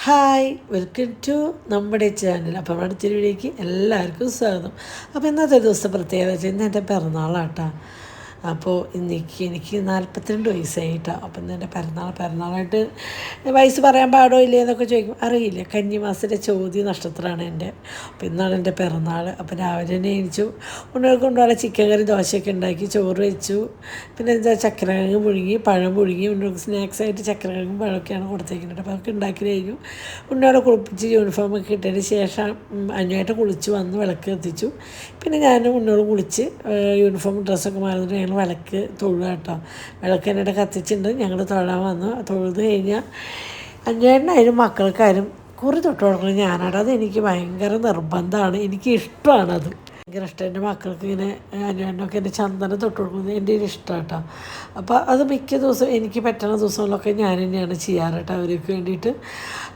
Hi welcome to നമ്മുടെ channel. അപ്പോൾ നമ്മുടെ തിരുവിലേക്ക് എല്ലാവർക്കും സ്വാഗതം. അപ്പോൾ ഇന്നത്തെ ദിവസം പ്രത്യേകത വെച്ചാൽ ഇന്ന് എൻ്റെ പിറന്നാളാട്ടോ. അപ്പോൾ എനിക്ക് 42 വയസ്സായിട്ടാണ്. അപ്പോൾ ഇന്ന് എൻ്റെ പിറന്നാളായിട്ട് വയസ്സ് പറയാൻ പാടോ ഇല്ലേ എന്നൊക്കെ ചോദിക്കും. അറിയില്ല, കന്നിമാസത്തിലെ ചോദ്യ നക്ഷത്രമാണ് എൻ്റെ. അപ്പോൾ ഇന്നാണ് എൻ്റെ പിറന്നാൾ. അപ്പോൾ രാവിലെ തന്നെ എണീച്ചു, ഉണ്ണികൾക്ക് കൊണ്ടുപോകാൻ ചിക്കൻ കറി ദോശയൊക്കെ ഉണ്ടാക്കി, ചോറ് വെച്ചു. പിന്നെ എന്താ ചക്കരക്കിഴങ്ങ് പുഴുങ്ങി, പഴം പുഴുങ്ങി. ഉണ്ണികൾക്ക് സ്നാക്സായിട്ട് ചക്കരക്കിഴങ്ങും പഴമൊക്കെയാണ് കൊടുത്തേക്കുന്നത്. അപ്പോൾ അതൊക്കെ ഉണ്ടാക്കി കഴിഞ്ഞു. ഉണ്ണികളെ കുളിപ്പിച്ച് യൂണിഫോമൊക്കെ ഇട്ടതിന് ശേഷം അഞ്ഞായിട്ട് കുളിച്ച് വന്ന് വിളക്ക് കത്തിച്ചു. പിന്നെ ഞാനും ഉണ്ണികളും കുളിച്ച് യൂണിഫോം ഡ്രസ്സൊക്കെ മാറുന്നിട്ട് ഞങ്ങൾ വിളക്ക് തൊഴുക കേട്ടോ. വിളക്ക് എന്നിട്ട് കത്തിച്ചിട്ടുണ്ട്. ഞങ്ങൾ തൊഴാൻ വന്നു. തൊഴുത് കഴിഞ്ഞാൽ അഞ്ഞേട്ടനായാലും മക്കൾക്കായാലും കുറി തൊട്ട് കൊടുക്കണം ഞാനാണ്. അത് എനിക്ക് ഭയങ്കര നിർബന്ധമാണ്, എനിക്ക് ഇഷ്ടമാണത്. ഭയങ്കര ഇഷ്ടം. എൻ്റെ മക്കൾക്ക് ഇങ്ങനെ അന്വേഷണമൊക്കെ എൻ്റെ ചന്ദനം തൊട്ട് കൊടുക്കുന്നത് എൻ്റെ ഒരു ഇഷ്ടമാണ് കേട്ടോ. അപ്പോൾ അത് മിക്ക ദിവസവും എനിക്ക് പറ്റുന്ന ദിവസങ്ങളിലൊക്കെ ഞാൻ തന്നെയാണ് ചെയ്യാറ് കേട്ടോ, അവർക്ക് വേണ്ടിയിട്ട്.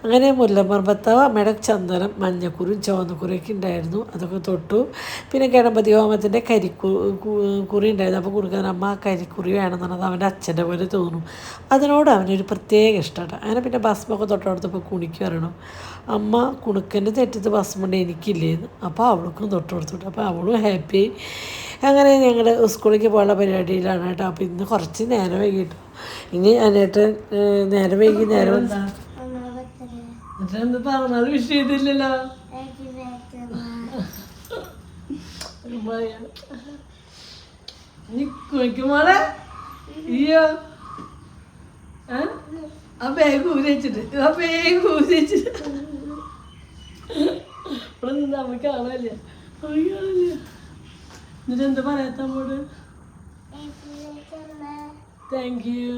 അങ്ങനെ മുല്ലമ്മർ ഭർത്താവ് അമ്മയുടെ ചന്ദനം മഞ്ഞക്കുറിയും ചുവന്നക്കുറിയൊക്കെ ഉണ്ടായിരുന്നു, അതൊക്കെ തൊട്ടു. പിന്നെ ഗണപതി ഹോമത്തിൻ്റെ കുറി ഉണ്ടായിരുന്നു. അപ്പോൾ കൊടുക്കാൻ അമ്മ കരിക്കുറി വേണമെന്നുള്ളത് അവൻ്റെ അച്ഛൻ്റെ പോലെ തോന്നും. അതിനോട് അവനൊരു പ്രത്യേക ഇഷ്ടമാണ്. അങ്ങനെ പിന്നെ ഭസ്മൊക്കെ തൊട്ടടുത്തപ്പോൾ കുണിക്ക് വരണം. അമ്മ കുണുക്കൻ്റെ തെറ്റത്ത് ഭസ്മുണ്ട് എനിക്കില്ലേന്ന്. അപ്പോൾ അവൾക്കും തൊട്ട് കൊടുത്തു. അപ്പോൾ അവളും ഹാപ്പിയായി. അങ്ങനെ ഞങ്ങൾ സ്കൂളിലേക്ക് പോകാനുള്ള പരിപാടിയിലാണ് കേട്ടോ. അപ്പോൾ ഇന്ന് കുറച്ച് നേരം വൈകിട്ടു. ഇനി അതിനായിട്ട് നേരം വൈകി നേരം എന്ത് പറഞ്ഞത് വിഷയത്തില്ലല്ലോ. മോളെ അയ്യോ ആ ബാഗ് ഊരിച്ചിട്ട് ഇവിടെ നിന്ന് നമുക്ക് കാണാനില്ല. എന്നിട്ട് എന്താ പറയാത്ത അമ്മോട്? Thank you.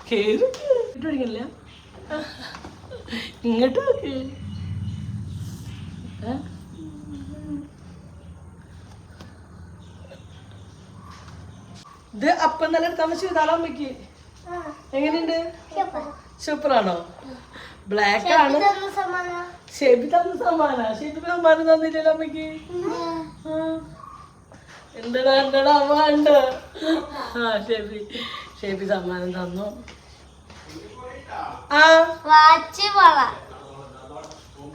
കേറി ഇട്ടില്ല ഇങ്ങോട്ട് നോക്ക്. ഇത് അപ്പം നല്ല താമസിച്ചാലോ അമ്മയ്ക്ക്? എങ്ങനെയുണ്ട്? സൂപ്പറാണോ? ബ്ലാക്ക് ആണ്. ഷേബി തന്ന സമ്മാന. ഷേബി സമ്മാനം തന്നില്ലല്ലോ അമ്മയ്ക്ക്. ഉണ്ടടാ അമ്മ ഉണ്ട്. ആ ഷേബി സമ്മാനം തന്നു. ആ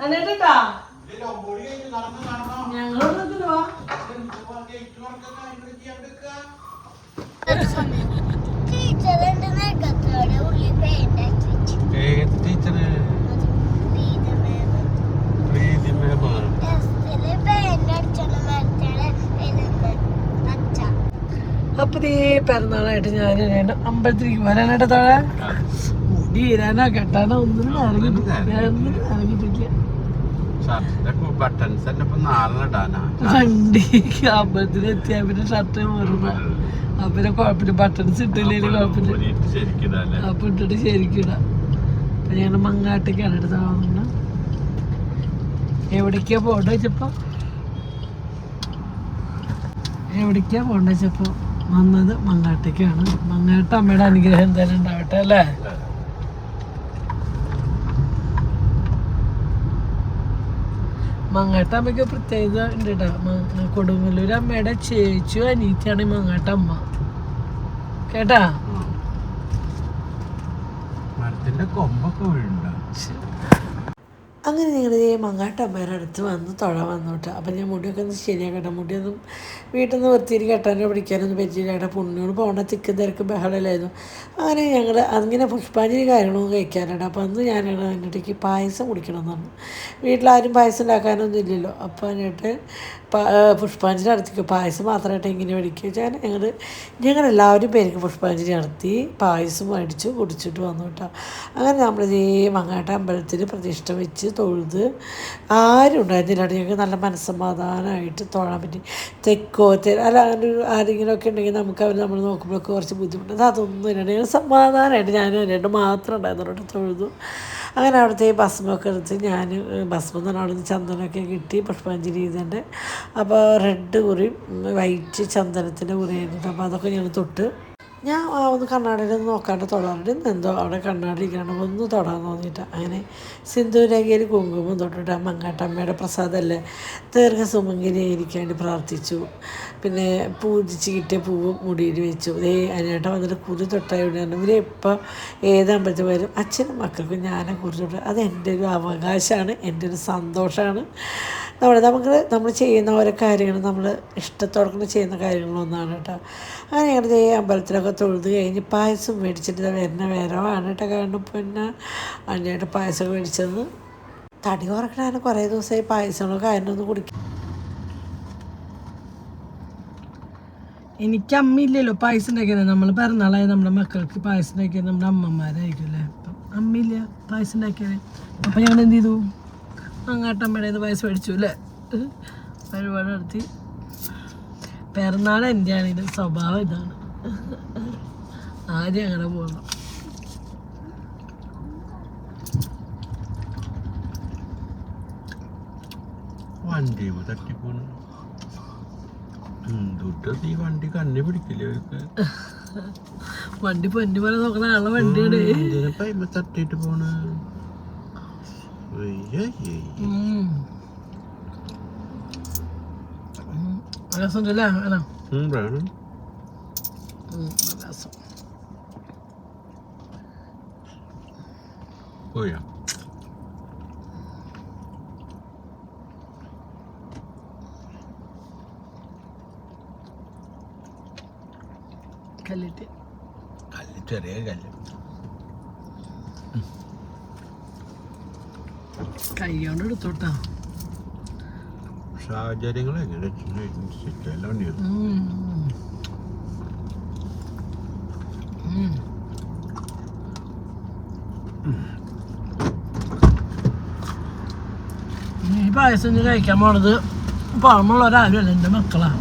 എന്നിട്ടാ ഞങ്ങളോട് വാ. അപ്പൊ ഈ പിറന്നാളായിട്ട് ഞാൻ അമ്പലത്തിലേക്ക് വരാനായിട്ട് താഴെ മുടി ഇരാനോ കെട്ടാനോ ഒന്നും ഇറങ്ങിയിട്ടില്ല. വണ്ടിക്ക് അമ്പലത്തിൽ എത്തിയാ പിന്നെ ഷർട്ട് മാറുമ്പോ പിന്നെ കുഴപ്പമില്ല, ബട്ടൺസ് ഇട്ടില്ലെങ്കിൽ കുഴപ്പമില്ല. അപ്പൊ ഇട്ടിട്ട് ശരിക്കും ഇടാം. അപ്പൊ ഞങ്ങൾ മങ്ങാട്ടേക്കാണ് എടുത്താൽ എവിടേക്കാ പോകണ്ട വെച്ചപ്പോ വന്നത് മങ്ങാട്ടേക്കാണ്. മങ്ങാട്ട അമ്മയുടെ അനുഗ്രഹം എന്തായാലും ഉണ്ടാവട്ടെ അല്ലേ. മങ്ങാട്ട അമ്മയ്ക്ക് പ്രത്യേകത ഉണ്ട് കേട്ടോ. കൊടുങ്ങല്ലൂർ അമ്മയുടെ ചേച്ചി അനീത്തിയാണ് ഈ മങ്ങാട്ട അമ്മ കേട്ടാ. അങ്ങനെ ഞങ്ങൾ ഈ മങ്ങാട്ടമ്മയുടെ അടുത്ത് വന്ന് തൊഴാൻ വന്നു കേട്ടോ. അപ്പം ഞാൻ മുടിയൊക്കെ ഒന്ന് ശരിയാക്കട്ടെ. മുടിയൊന്നും വീട്ടിൽ നിന്ന് വൃത്തിയിൽ കെട്ടാനോ പിടിക്കാനൊന്നും പറ്റിയില്ല കേട്ടോ. പുണ്യോട് പോകേണ്ട തിക്കും തിരക്കും ബഹളമായിരുന്നു. അങ്ങനെ ഞങ്ങൾ അങ്ങനെ പുഷ്പാഞ്ജലി കാര്യങ്ങളൊന്നും കഴിക്കാനായിട്ട്. അപ്പോൾ അന്ന് ഞാനാണ് അതിനിടയ്ക്ക് പായസം കുടിക്കണം എന്ന് പറഞ്ഞു. വീട്ടിലാരും പായസം ഉണ്ടാക്കാനൊന്നും ഇല്ലല്ലോ. അപ്പോൾ എന്നിട്ട് പുഷ്പാഞ്ജലി നടത്തിക്കും. പായസം മാത്രമായിട്ട് എങ്ങനെ മേടിക്കുക വെച്ചാൽ ഞങ്ങളെല്ലാവരും പേർക്ക് പുഷ്പാഞ്ജലി നടത്തി പായസം മേടിച്ചു കുടിച്ചിട്ട് വന്നു കേട്ടോ. അങ്ങനെ നമ്മൾ ഈ മങ്ങാട്ട അമ്പലത്തിൽ പ്രതിഷ്ഠ വെച്ച് തൊഴുത് ആരും ഉണ്ടായിരുന്നില്ല. ഞങ്ങൾക്ക് നല്ല മനസ്സമാധാനമായിട്ട് തൊഴാൻ പറ്റി. തെക്കോ അല്ല അങ്ങനെ ആരെങ്കിലുമൊക്കെ ഉണ്ടെങ്കിൽ നമുക്ക് അവർ നമ്മൾ നോക്കുമ്പോഴൊക്കെ കുറച്ച് ബുദ്ധിമുട്ടുണ്ട്. അതൊന്നും ഇല്ല. ഞങ്ങൾ സമാധാനമായിട്ട് ഞാനും രണ്ട് മാത്രം ഉണ്ടായിരുന്നു തൊഴുതു. അങ്ങനെ അവിടുത്തെ ഭസ്മൊക്കെ എടുത്ത് ഞാൻ ഭസ്മം തന്നെ അവിടെ നിന്ന് ചന്ദനമൊക്കെ കിട്ടി പുഷ്പാഞ്ജലി ചെയ്തിട്ടുണ്ട്. അപ്പോൾ റെഡ് കുറിയും വൈറ്റ് ചന്ദനത്തിൻ്റെ കുറിയായിരുന്നു. അപ്പോൾ അതൊക്കെ ഞങ്ങൾ തൊട്ട് ഞാൻ ഒന്ന് കണ്ണാടിയിലൊന്ന് നോക്കാണ്ട് തൊടാറുണ്ട്. എന്തോ അവിടെ കണ്ണാടി ഇരിക്കണം ഒന്ന് തൊടാൻ തോന്നിയിട്ടാണ്. അങ്ങനെ സിന്ദൂരകയിൽ കുങ്കുമം തൊട്ടിട്ട് മങ്ങാട്ടമ്മയുടെ പ്രസാദമല്ലേ ദീർഘസുമംഗലിയായിരിക്കാൻ വേണ്ടി പ്രാർത്ഥിച്ചു. പിന്നെ പൂജിച്ച് കിട്ടിയ പൂവ് മുടിയിൽ വെച്ചു. അതിനായിട്ട് വന്നിട്ട് കുറി തൊട്ടായോണ്ടാണ് ഇവർ എപ്പോൾ ഏതമ്പലത്തിൽ വരും അച്ഛനും മക്കൾക്കും ഞാനെ കുറി തൊട്ട്. അത് എൻ്റെ ഒരു അവകാശമാണ്, എൻ്റെ ഒരു സന്തോഷമാണ്. നമ്മൾ ചെയ്യുന്ന ഓരോ കാര്യങ്ങൾ നമ്മൾ ഇഷ്ടത്തോടെ ചെയ്യുന്ന കാര്യങ്ങളൊന്നാണ് കേട്ടോ. അങ്ങനെ ഞങ്ങളുടെ ഈ അമ്പലത്തിലൊക്കെ തൊഴുത് കഴിഞ്ഞ് പായസം മേടിച്ചിട്ട് വരുന്ന വരവാണ് കേട്ടോ. കാരണം പിന്നെ അതിനായിട്ട് പായസമൊക്കെ മേടിച്ചത് തടി കുറക്കണ കുറേ ദിവസമായി പായസങ്ങളൊക്കെ അതിനൊന്ന് കുടിക്കും. എനിക്ക് അമ്മയില്ലല്ലോ പായസം ഉണ്ടാക്കിയത്. നമ്മൾ പിറന്നാളായ നമ്മുടെ മക്കൾക്ക് പായസം ഉണ്ടാക്കിയത് നമ്മുടെ അമ്മമാരായിരിക്കും അല്ലേ. അപ്പം അമ്മയില്ല പായസം ഉണ്ടാക്കിയത്. അപ്പം ഞങ്ങൾ എന്ത് ചെയ്തു, അങ്ങാട്ടമ്മയുടെ നിന്ന് പായസം മേടിച്ചു അല്ലേ. പരിപാടി നടത്തി. പിറന്നാൾ എൻ്റെ ആണെങ്കിലും സ്വഭാവം ഇതാണ്, ആദ്യം അങ്ങനെ പോകണം. വണ്ടി തട്ടിപ്പോണു. വണ്ടി കണ്ണി പിടിക്കില്ലേ അവർക്ക്. വണ്ടി പൊന്നു പോലെ നോക്കണ ആളെ വണ്ടിയാണ് തട്ടിട്ട് പോണ. രസമുണ്ടല്ലേ രസം. പോയാ കല്ലിട്ട് കല്ല്, ചെറിയ കല്ല്. കൈകൊണ്ട് എടുത്തോട്ടാ. സാഹചര്യങ്ങൾ എങ്ങനെ ഈ പായസം കഴിക്കാൻ പോണത് പാമ്പുള്ളവരാരും അല്ല, എൻ്റെ മക്കളാ.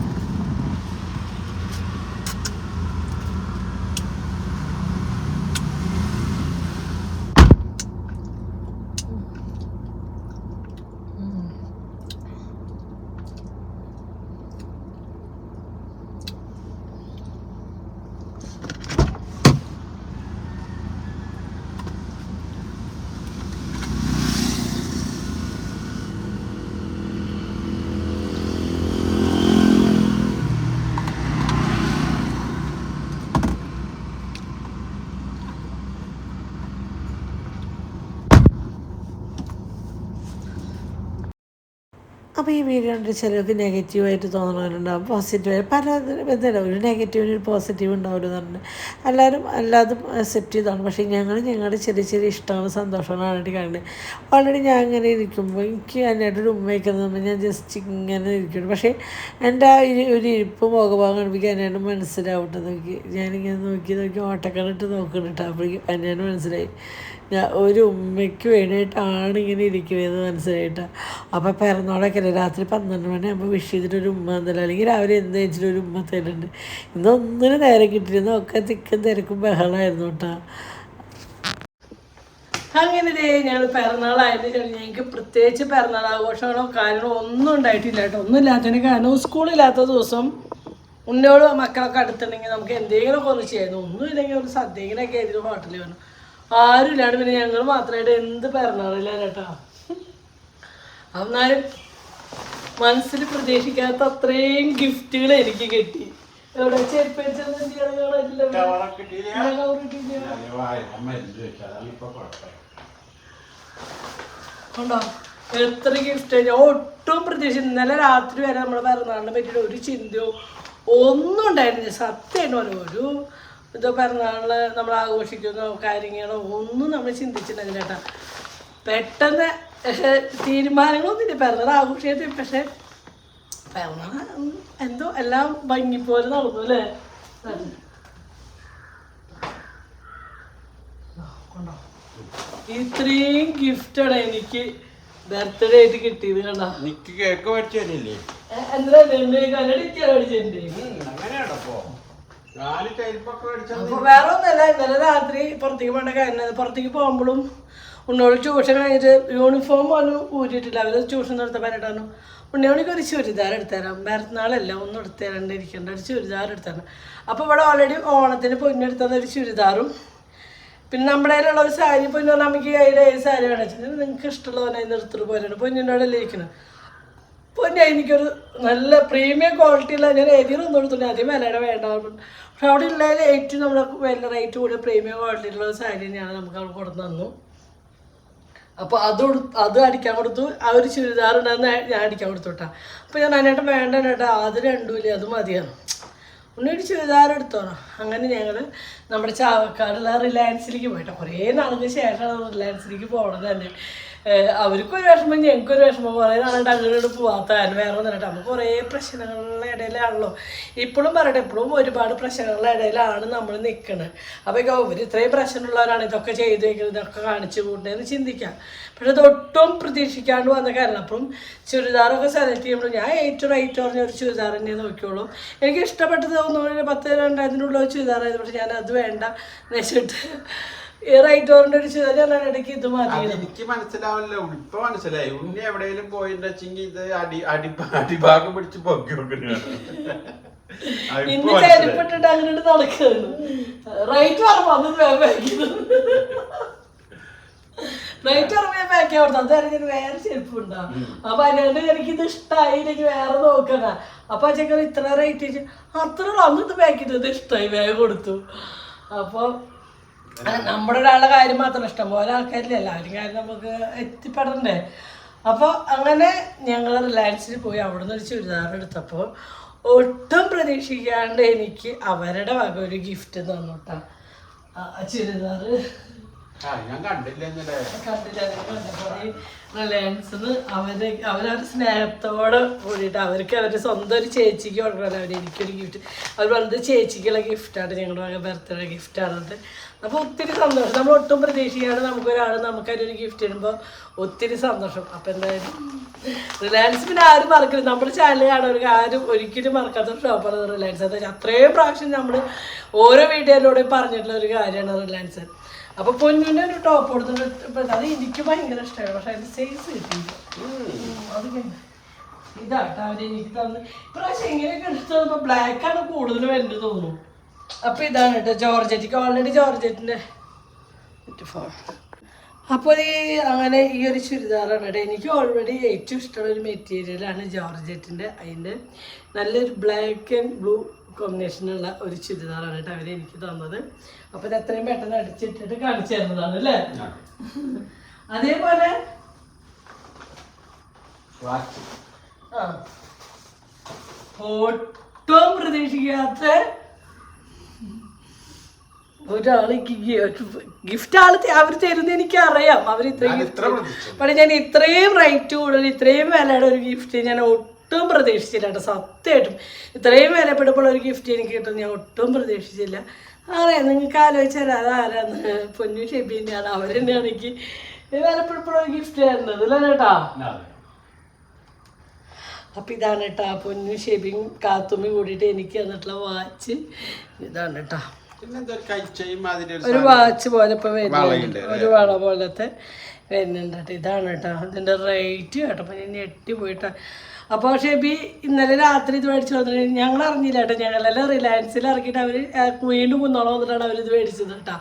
അപ്പോൾ ഈ വീഡിയോ കണ്ട് ചിലർക്ക് നെഗറ്റീവായിട്ട് തോന്നണവരുണ്ടാകും, പോസിറ്റീവായി പല എന്തായാലും ഒരു നെഗറ്റീവിന് ഒരു പോസിറ്റീവ് ഉണ്ടാവില്ല എന്ന് പറഞ്ഞാൽ എല്ലാവരും എല്ലാതും അക്സെപ്റ്റ് ചെയ്താണ്. പക്ഷേ ഞങ്ങളുടെ ചെറിയ ചെറിയ ഇഷ്ടമാണ് സന്തോഷമാണ് വേണ്ടി കാണുന്നത്. ഓൾറെഡി ഞാൻ അങ്ങനെ ഇരിക്കുമ്പോൾ എനിക്ക് അതിനായിട്ട് ഒരു ഉമ്മ വയ്ക്കുന്നത് ഞാൻ ജസ്റ്റ് ഇങ്ങനെ ഇരിക്കുന്നു. പക്ഷേ എൻ്റെ ആ ഒരു ഇരിപ്പ് മുഖഭാഗം കാണുമ്പോൾ അതിനായിട്ട് മനസ്സിലാവട്ടെ. നോക്കി ഞാനിങ്ങനെ നോക്കി ഓട്ടക്കണിട്ട് നോക്കുന്നുണ്ട്. അപ്പോഴേക്കും അതിനായിട്ട് മനസ്സിലായി ഞാൻ ഒരു ഉമ്മയ്ക്ക് വേണ്ടിയിട്ടാണ് ഇങ്ങനെ ഇരിക്കുന്നത് മനസ്സിലായിട്ടാണ്. അപ്പോൾ പിറന്നാളൊക്കെ അല്ലേ രാത്രി 12 മണിയാകുമ്പോൾ വിഷ് ചെയ്തിട്ടൊരു ഉമ്മ എന്തല്ല, അല്ലെങ്കിൽ രാവിലെ എന്ത് വെച്ചിട്ടൊരു ഉമ്മ തരുന്നുണ്ട്. ഇന്നൊന്നിനും നേരം കിട്ടിയിരുന്നു, ഒക്കെ തിക്കും തിരക്കും ബഹളമായിരുന്നു കേട്ടോ. അങ്ങനെ ഞങ്ങൾ പിറന്നാളായതിന് ശേഷം ഞങ്ങൾക്ക് പ്രത്യേകിച്ച് പിറന്നാൾ ആഘോഷങ്ങളോ കാര്യങ്ങളോ ഒന്നും ഉണ്ടായിട്ടില്ല കേട്ടോ. ഒന്നും ഇല്ലാത്തതിന് കാരണം സ്കൂളില്ലാത്ത ദിവസം ഉന്നോട് മക്കളൊക്കെ അടുത്തുണ്ടെങ്കിൽ നമുക്ക് എന്തെങ്കിലുമൊക്കെ ഒന്ന് ചെയ്യായിരുന്നു. ഒന്നുമില്ലെങ്കിൽ ഒരു സദ്യയിലൊക്കെ ആയിരുന്നു ഹോട്ടലിൽ വന്നു. ആരും ഇല്ലാണ്ട് പിന്നെ ഞങ്ങൾ മാത്രമായിട്ട് എന്ത് പിറന്നാളില്ല കേട്ടോ. എന്നാലും മനസ്സിൽ പ്രതീക്ഷിക്കാത്ത അത്രയും ഗിഫ്റ്റുകൾ എനിക്ക് കിട്ടി. എവിടെ ഉണ്ടോ എത്ര ഗിഫ്റ്റ് ഞാൻ ഒട്ടും പ്രതീക്ഷിച്ചു. ഇന്നലെ രാത്രി വരെ നമ്മളെ പിറന്നാളിനെ പറ്റിയിട്ട് ഒരു ചിന്തയോ ഒന്നും ഉണ്ടായിരുന്നില്ല. സത്യമായിട്ട് ഒരു ഇതോ പിറന്നാളിന് നമ്മൾ ആഘോഷിക്കുന്നോ കാര്യങ്ങളോ ഒന്നും നമ്മൾ ചിന്തിച്ചിട്ടുണ്ടായില്ല കേട്ടോ. പെട്ടെന്ന് തീരുമാനങ്ങളൊന്നുമില്ല പിറന്നാൾ ആഘോഷിച്ചിട്ട്. പക്ഷെ പിറന്നാൾ എന്തോ എല്ലാം ഭംഗിപ്പോലെ നടന്നു അല്ലേ. ഇത്രയും ഗിഫ്റ്റാണ് എനിക്ക് ബർത്ത്ഡേ ആയിട്ട് കിട്ടിയത് കണ്ടോ. കേക്ക് മേടിച്ചല്ലേ എന്താ മേടിച്ചിട്ടുണ്ട്. അപ്പൊ വേറെ ഒന്നല്ല, ഇന്നലെ രാത്രി പുറത്തേക്ക് പോകേണ്ട കാര്യം, പുറത്തേക്ക് പോകുമ്പോഴും ഉണ്ണോട് ട്യൂഷൻ കഴിഞ്ഞിട്ട് യൂണിഫോം പോലും ഊരിയിട്ടില്ല. അവർ ട്യൂഷൻ നടത്താൻ ഉണ്ണിയോണിക്ക് ഒരു ചുരിദാർ എടുത്തുതരാം, മരുന്നാളല്ല ഒന്നും എടുത്തുതരാണ്ടിരിക്കേണ്ട, ഒരു ചുരിദാർ എടുത്തുതരാം. അപ്പോൾ ഇവിടെ ഓൾറെഡി ഓണത്തിന് പൊന്നെടുത്തത് ഒരു ചുരിദാറും പിന്നെ നമ്മുടെ കയ്യിലുള്ള ഒരു സാരി. പൊന്നു നമുക്ക് കയ്യിലെ ഏത് സാരി വേണമെന്ന് നിങ്ങൾക്ക് ഇഷ്ടമുള്ളവനെ എടുത്തിട്ട് പോലെയാണ് പൊന്നിൻ്റെ അവിടെ ഇരിക്കുന്നത്. പൊന്നെ എനിക്കൊരു നല്ല പ്രീമിയം ക്വാളിറ്റിയുള്ള ഞാൻ ഏതെങ്കിലും ഒന്നും എടുത്തില്ല, ആദ്യം വിലയുടെ വേണ്ട. പക്ഷെ അവിടെ ഉള്ളതിൽ ഏറ്റവും നമ്മുടെ വില റേറ്റ് കൂടിയ പ്രീമിയം ക്വാളിറ്റിയിലുള്ള ഒരു സാരി തന്നെയാണ് നമുക്ക് അവിടെ കൊടുത്തു തന്നു. അപ്പോൾ അത് അടിക്കാൻ കൊടുത്തു. ആ ഒരു ചുരിദാർ ഉണ്ടാകുന്ന ഞാൻ അടിക്കാൻ കൊടുത്തു കേട്ടോ. അപ്പോൾ ഞാൻ അതിനായിട്ട് വേണ്ട കേട്ടോ, അത് രണ്ടുമില്ല, അത് മതിയാണ്, ഉണ്ണൊരു ചുരിദാർ എടുത്തോണം. അങ്ങനെ ഞങ്ങൾ നമ്മുടെ ചാവക്കാടുള്ള റിലയൻസിലേക്ക് പോയിട്ടോ. കുറേ നാളിന് ശേഷമാണ് റിലയൻസിലേക്ക് പോകണത് തന്നെ. അവർക്കൊരു വിഷമം ഞങ്ങൾക്കൊരു വിഷമം, കുറേ നാളുണ്ട് അങ്ങോട്ട് പോകാത്ത കാരണം വേറെ ഒന്നും കേട്ടോ. നമുക്ക് കുറേ പ്രശ്നങ്ങളുടെ ഇടയിലാണല്ലോ ഇപ്പോഴും പറയട്ടെ, എപ്പോഴും ഒരുപാട് പ്രശ്നങ്ങളുടെ ഇടയിലാണ് നമ്മൾ നിൽക്കുന്നത്. അപ്പോൾ ഇവർ ഇത്രയും പ്രശ്നമുള്ളവരാണ് ഇതൊക്കെ ചെയ്ത് വയ്ക്കുന്നത്, ഇതൊക്കെ കാണിച്ചു കൂട്ടുന്നതെന്ന് ചിന്തിക്കാം. പക്ഷെ അതൊട്ടും പ്രതീക്ഷിക്കാണ്ട് വന്ന കാരണം അപ്പം ചുരിദാറൊക്കെ സെലക്ട് ചെയ്യുമ്പോൾ ഞാൻ ഏറ്റവും റേറ്റ് പറഞ്ഞ ഒരു ചുരിദാർ തന്നെ നോക്കിയോളും. എനിക്ക് ഇഷ്ടപ്പെട്ടത് തോന്നുന്നു 10,000-2000 ചുരിദാറായത്. പക്ഷെ ഞാൻ അത് വേണ്ട വെച്ചിട്ട് ഈ റൈറ്റ് ഓറിന്റെ ഒരു ചുരിദാർ ഞാൻ ഇടയ്ക്ക് ഇത് മാറ്റി. എനിക്ക് മനസ്സിലാവില്ല, ഇപ്പൊ മനസ്സിലായി. ഉണ്ണി എവിടെയെങ്കിലും പോയിണ്ടെങ്കിൽ ഇത് അടിഭാഗം പിടിച്ച് പൊക്കി വെക്കുന്നതാണ്. ഇന്ന് ചെരുപ്പിട്ടിട്ട് അങ്ങനെ നടക്കുന്നു. റൈറ്റ് പറയുമ്പോ അത് പാക്കിയത്, റൈറ്റ് പറയുമ്പോ ഞാൻ പാക്ക് കൊടുത്തു. അത് എനിക്ക് വേറെ ചെരുപ്പുണ്ടാവും. അപ്പൊ അതിനോട് എനിക്കിത് ഇഷ്ടമായി, എനിക്ക് വേറെ നോക്കണ. അപ്പൊ ആ ചെക്കൻ ഇത്ര റേറ്റ് അത്ര അന്നത് പാക്ക് ചെയ്തത് ഇഷ്ടമായി, വേഗം കൊടുത്തു. അപ്പൊ നമ്മുടെ ഒരാളുടെ കാര്യം മാത്രം ഇഷ്ടം പോലെ ആൾക്കാരില്ല, എല്ലാവരും കാര്യം നമുക്ക് എത്തിപ്പെടണ്ടേ. അപ്പോൾ അങ്ങനെ ഞങ്ങൾ റിലയൻസിൽ പോയി അവിടെ നിന്ന് ഒരു ചുരിദാർ എടുത്തപ്പോൾ ഒട്ടും പ്രതീക്ഷിക്കാണ്ട് എനിക്ക് അവരുടെ വക ഒരു ഗിഫ്റ്റ് തന്നു കേട്ടോ. ചുരിദാർ കണ്ടില്ല റിലയൻസിന്ന് അവരവരുടെ സ്നേഹത്തോടെ കൂടിയിട്ട് അവർക്ക് അവരുടെ സ്വന്തം ഒരു ചേച്ചിക്ക് കൊടുക്കണം. എനിക്കൊരു ഗിഫ്റ്റ് അവർ പറഞ്ഞത് ചേച്ചിക്കുള്ള ഗിഫ്റ്റാണ്, ഞങ്ങളുടെ ബർത്ത്ഡേ ഗിഫ്റ്റാണത്. അപ്പോൾ ഒത്തിരി സന്തോഷം. നമ്മൾ ഒട്ടും പ്രതീക്ഷിക്കാണ്ട് നമുക്കൊരാൾ നമുക്കതിനൊരു ഗിഫ്റ്റ് ഇടുമ്പോൾ ഒത്തിരി സന്തോഷം. അപ്പോൾ എന്തായാലും റിലയൻസ് പിന്നെ ആരും മറക്കരുത്, നമ്മുടെ ചാനൽ കാണുന്നവർക്ക് ആരും ഒരിക്കലും മറക്കാത്ത ഷോപ്പാണ് റിലയൻസ്. എന്താ വെച്ചാൽ അത്രയും പ്രാവശ്യം നമ്മൾ ഓരോ വീഡിയോയിലൂടെയും പറഞ്ഞിട്ടുള്ള ഒരു കാര്യമാണ് റിലയൻസ്. അപ്പോൾ പൊന്നിൻ്റെ ഒരു ടോപ്പ് കൊടുത്തിട്ട് അത് എനിക്ക് ഭയങ്കര ഇഷ്ടമാണ്. പക്ഷെ അതിൻ്റെ സൈസ് കിട്ടിയില്ല. അത് ഇതാട്ടോ അവരെനിക്ക് തന്ന് ഇപ്രാവശ്യം എങ്ങനെയൊക്കെ എടുത്തു തന്നപ്പോൾ ബ്ലാക്കാണ് കൂടുതൽ വേണ്ടത് തോന്നുന്നു. അപ്പോൾ ഇതാണ് കേട്ടോ ജോർജറ്റിക്ക് ഓൾറെഡി ജോർജറ്റിൻ്റെ അപ്പോൾ അങ്ങനെ ഈ ഒരു ചുരിദാറാണ് കേട്ടോ. എനിക്ക് ഓൾറെഡി ഏറ്റവും ഇഷ്ടമുള്ള ഒരു മെറ്റീരിയലാണ് ജോർജറ്റിൻ്റെ. അതിൻ്റെ നല്ലൊരു ബ്ലാക്ക് ആൻഡ് ബ്ലൂ കോമ്പിനേഷനുള്ള ഒരു ചുരിദാറാണ് കേട്ടോ അവരെനിക്ക് തന്നത്. അപ്പോൾ ഇത് എത്രയും പെട്ടെന്ന് അടിച്ചിട്ടിട്ട് കാണിച്ചു തരുന്നതാണ് അല്ലേ. അതേപോലെ ഒട്ടും പ്രതീക്ഷിക്കാത്ത ഒരാൾക്ക് ഗിഫ്റ്റ് അവർ തരുന്ന എനിക്കറിയാം. അവർ ഇത്രയും ഗിഫ്റ്റ് പക്ഷെ ഞാൻ ഇത്രയും റേറ്റ് കൂടുതൽ ഇത്രയും വിലയുടെ ഒരു ഗിഫ്റ്റ് ഞാൻ ഒട്ടും പ്രതീക്ഷിച്ചില്ല കേട്ടോ. സത്യമായിട്ടും ഇത്രയും വിലപ്പെടുമ്പോൾ ഒരു ഗിഫ്റ്റ് എനിക്ക് കിട്ടും ഞാൻ ഒട്ടും പ്രതീക്ഷിച്ചില്ല. അറിയാം, നിങ്ങൾക്ക് ആലോചിച്ചാൽ അതാരാന്ന് പൊന്നു ഷെബീനെയാണ്. അവർ തന്നെയാണ് എനിക്ക് വിലപ്പെടുമ്പോഴൊരു ഗിഫ്റ്റ് തരുന്നത് അല്ലേ കേട്ടാ. അപ്പം ഇതാണ് കേട്ടാ പൊന്നു ഷെബിയും കാത്തുമ്മയും കൂടിയിട്ട് എനിക്ക് തന്നിട്ടുള്ള വാച്ച് ഇതാണ് കേട്ടോ. ഒരു വാച്ച് പോലെ ഇപ്പൊ വരുന്നുണ്ട്, ഒരു വള പോലത്തെ വരുന്നുണ്ട് കേട്ടോ. ഇതാണ് കേട്ടോ ഇതിന്റെ റേറ്റ് കേട്ടപ്പോൾ ഞാൻ ഞെട്ടി പോയിട്ടാ. അപ്പോൾ ഷെബി ഇന്നലെ രാത്രി ഇത് മേടിച്ചു വന്നിട്ട് ഞങ്ങൾ അറിഞ്ഞില്ല കേട്ടോ. ഞങ്ങളെല്ലാം റിലയൻസിൽ ഇറക്കിയിട്ട് അവർ വീണ്ടും കുന്നോളം വന്നിട്ടാണ് അവരിത് മേടിച്ചത് കേട്ടോ.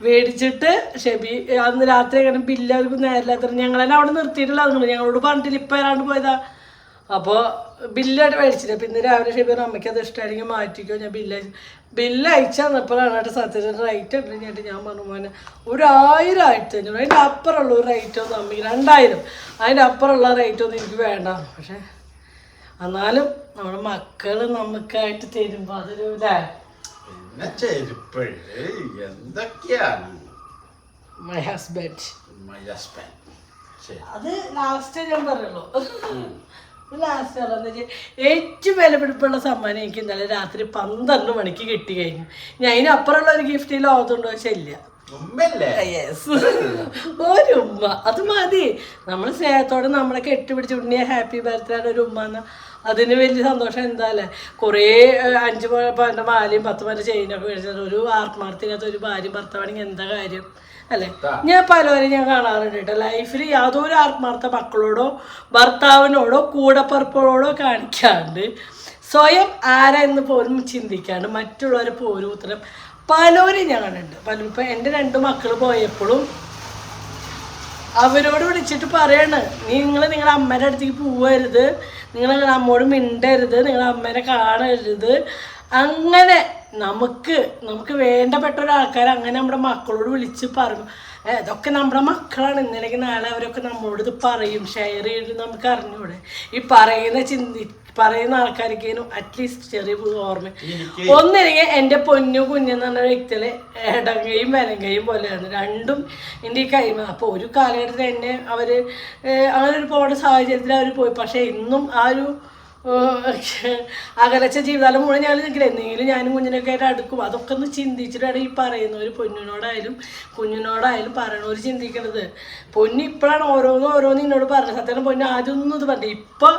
മേടിച്ചിട്ട് ഷെബി അന്ന് രാത്രി എങ്ങനെ ബില്ല് അവർക്ക് നേരില്ലാത്ത ഞങ്ങളെല്ലാം അവിടെ നിർത്തിയിട്ടില്ല. അതുകൊണ്ട് ഞങ്ങളോട് പറഞ്ഞിട്ടില്ല, ഇപ്പം വരാണ്ട് പോയതാ. അപ്പോൾ ബില്ലായിട്ട് മേടിച്ചില്ല. അപ്പം ഇന്ന് രാവിലെ ഷെബി അമ്മയ്ക്ക് അത് ഇഷ്ടമായിരിക്കും മാറ്റിക്കോ, ഞാൻ ബില്ല് അയച്ചു തന്നപ്പോഴാണ് കേട്ടോ സത്യത്തിൽ റേറ്റ് ഉണ്ടെങ്കിൽ ഞാൻ പറഞ്ഞു മോനെ 1000 1500 അതിൻ്റെ അപ്പുറമുള്ള ഒരു റേറ്റ് ഒന്നും അമ്മയ്ക്ക് 2000 അതിൻ്റെ അപ്പുറമുള്ള റേറ്റ് ഒന്നും എനിക്ക് വേണ്ട. പക്ഷെ എന്നാലും നമ്മുടെ മക്കൾ നമുക്കായിട്ട് തരുമ്പോൾ അതൊരു മൈ ഹസ്ബൻഡ് അത് ലാസ്റ്റ് ഞാൻ പറയുള്ളൂ. ലാസ്റ്റ് പറഞ്ഞാൽ ഏറ്റവും വിലപിടിപ്പുള്ള സമ്മാനം എനിക്ക് ഇന്നലെ രാത്രി 12 മണിക്ക് കിട്ടി കഴിഞ്ഞു. ഞാൻ അതിനപ്പുറമുള്ള ഒരു ഗിഫ്റ്റ് ലോകത്തുണ്ടോ വെച്ചാൽ ഇല്ല. യെസ്, ഒരു ഉമ്മ അത് മതി. നമ്മൾ സ്നേഹത്തോടെ നമ്മളെ കെട്ടിപ്പിടിച്ച് ഉണ്ണിയെ ഹാപ്പി ബർത്ത്ഡേ ഒരു ഉമ്മ എന്ന് അതിന് വലിയ സന്തോഷം എന്താ അല്ലേ. കുറേ 5 പവൻ്റെ മാലയും 10 പവൻ്റെ ചെയിനൊക്കെ മേടിച്ചത് ഒരു ആത്മാർത്ഥിനകത്ത് ഒരു ഭാര്യയും ഭർത്താവാണെങ്കിൽ എന്താ കാര്യം അല്ലേ. ഞാൻ പലവരും ഞാൻ കാണാറുണ്ട് കേട്ടോ, ലൈഫിൽ യാതൊരു ആത്മാർത്ഥ മക്കളോടോ ഭർത്താവിനോടോ കൂടപ്പറപ്പോടോ കാണിക്കാണ്ട് സ്വയം ആരാ എന്ന് പോലും ചിന്തിക്കാണ്ട് മറ്റുള്ളവരെ പോലും ഉത്തരം പലവരും ഞാൻ കണ്ടിട്ടുണ്ട്. ഇപ്പം എൻ്റെ 2 മക്കൾ പോയപ്പോഴും അവരോട് വിളിച്ചിട്ട് പറയാണ്, നിങ്ങളുടെ അമ്മേൻ്റെ അടുത്തേക്ക് പോവരുത്, നിങ്ങളുടെ അമ്മോട് മിണ്ടരുത്, നിങ്ങളുടെ അമ്മേനെ കാണരുത്. അങ്ങനെ നമുക്ക് വേണ്ടപ്പെട്ട ഒരാൾക്കാർ അങ്ങനെ നമ്മുടെ മക്കളോട് വിളിച്ച് പറയും. ഇതൊക്കെ നമ്മുടെ മക്കളാണ്, ഇന്നലേക്ക് നാളെ അവരൊക്കെ നമ്മളോട് ഇത് പറയും, ഷെയർ ചെയ്ത് നമുക്ക് അറിഞ്ഞൂടെ. ഈ പറയുന്ന ആൾക്കാർക്കേനും അറ്റ്ലീസ്റ്റ് ചെറിയ ഓർമ്മ ഒന്നില്ലെങ്കിൽ എൻ്റെ പൊന്നു കുഞ്ഞെന്ന് പറഞ്ഞ വ്യക്തികളെ ഇടങ്കയും വലങ്കയും പോലെയാണ് രണ്ടും എൻ്റെ ഈ കൈമ. അപ്പോൾ ഒരു കാലഘട്ടത്തിൽ എന്നെ അവർ അങ്ങനെ ഒരു പോകേണ്ട സാഹചര്യത്തിൽ അവർ പോയി. പക്ഷേ ഇന്നും ആ ഒരു അകലച്ച ജീവിതകാലം മുഴുവൻ ഞാൻ നിൽക്കില്ല, എന്തെങ്കിലും ഞാനും കുഞ്ഞിനൊക്കെ ആയിട്ട് അടുക്കും. അതൊക്കെ ഒന്ന് ചിന്തിച്ചിട്ടാണ് ഈ പറയുന്നവർ പൊന്നിനോടായാലും കുഞ്ഞിനോടായാലും പറയണവർ ചിന്തിക്കണത്. പൊന്നു ഇപ്പോഴാണ് ഓരോന്ന് എന്നോട് പറഞ്ഞത്. സത്യം പൊന്നു ആദ്യമൊന്നും ഇത് പറഞ്ഞു, ഇപ്പം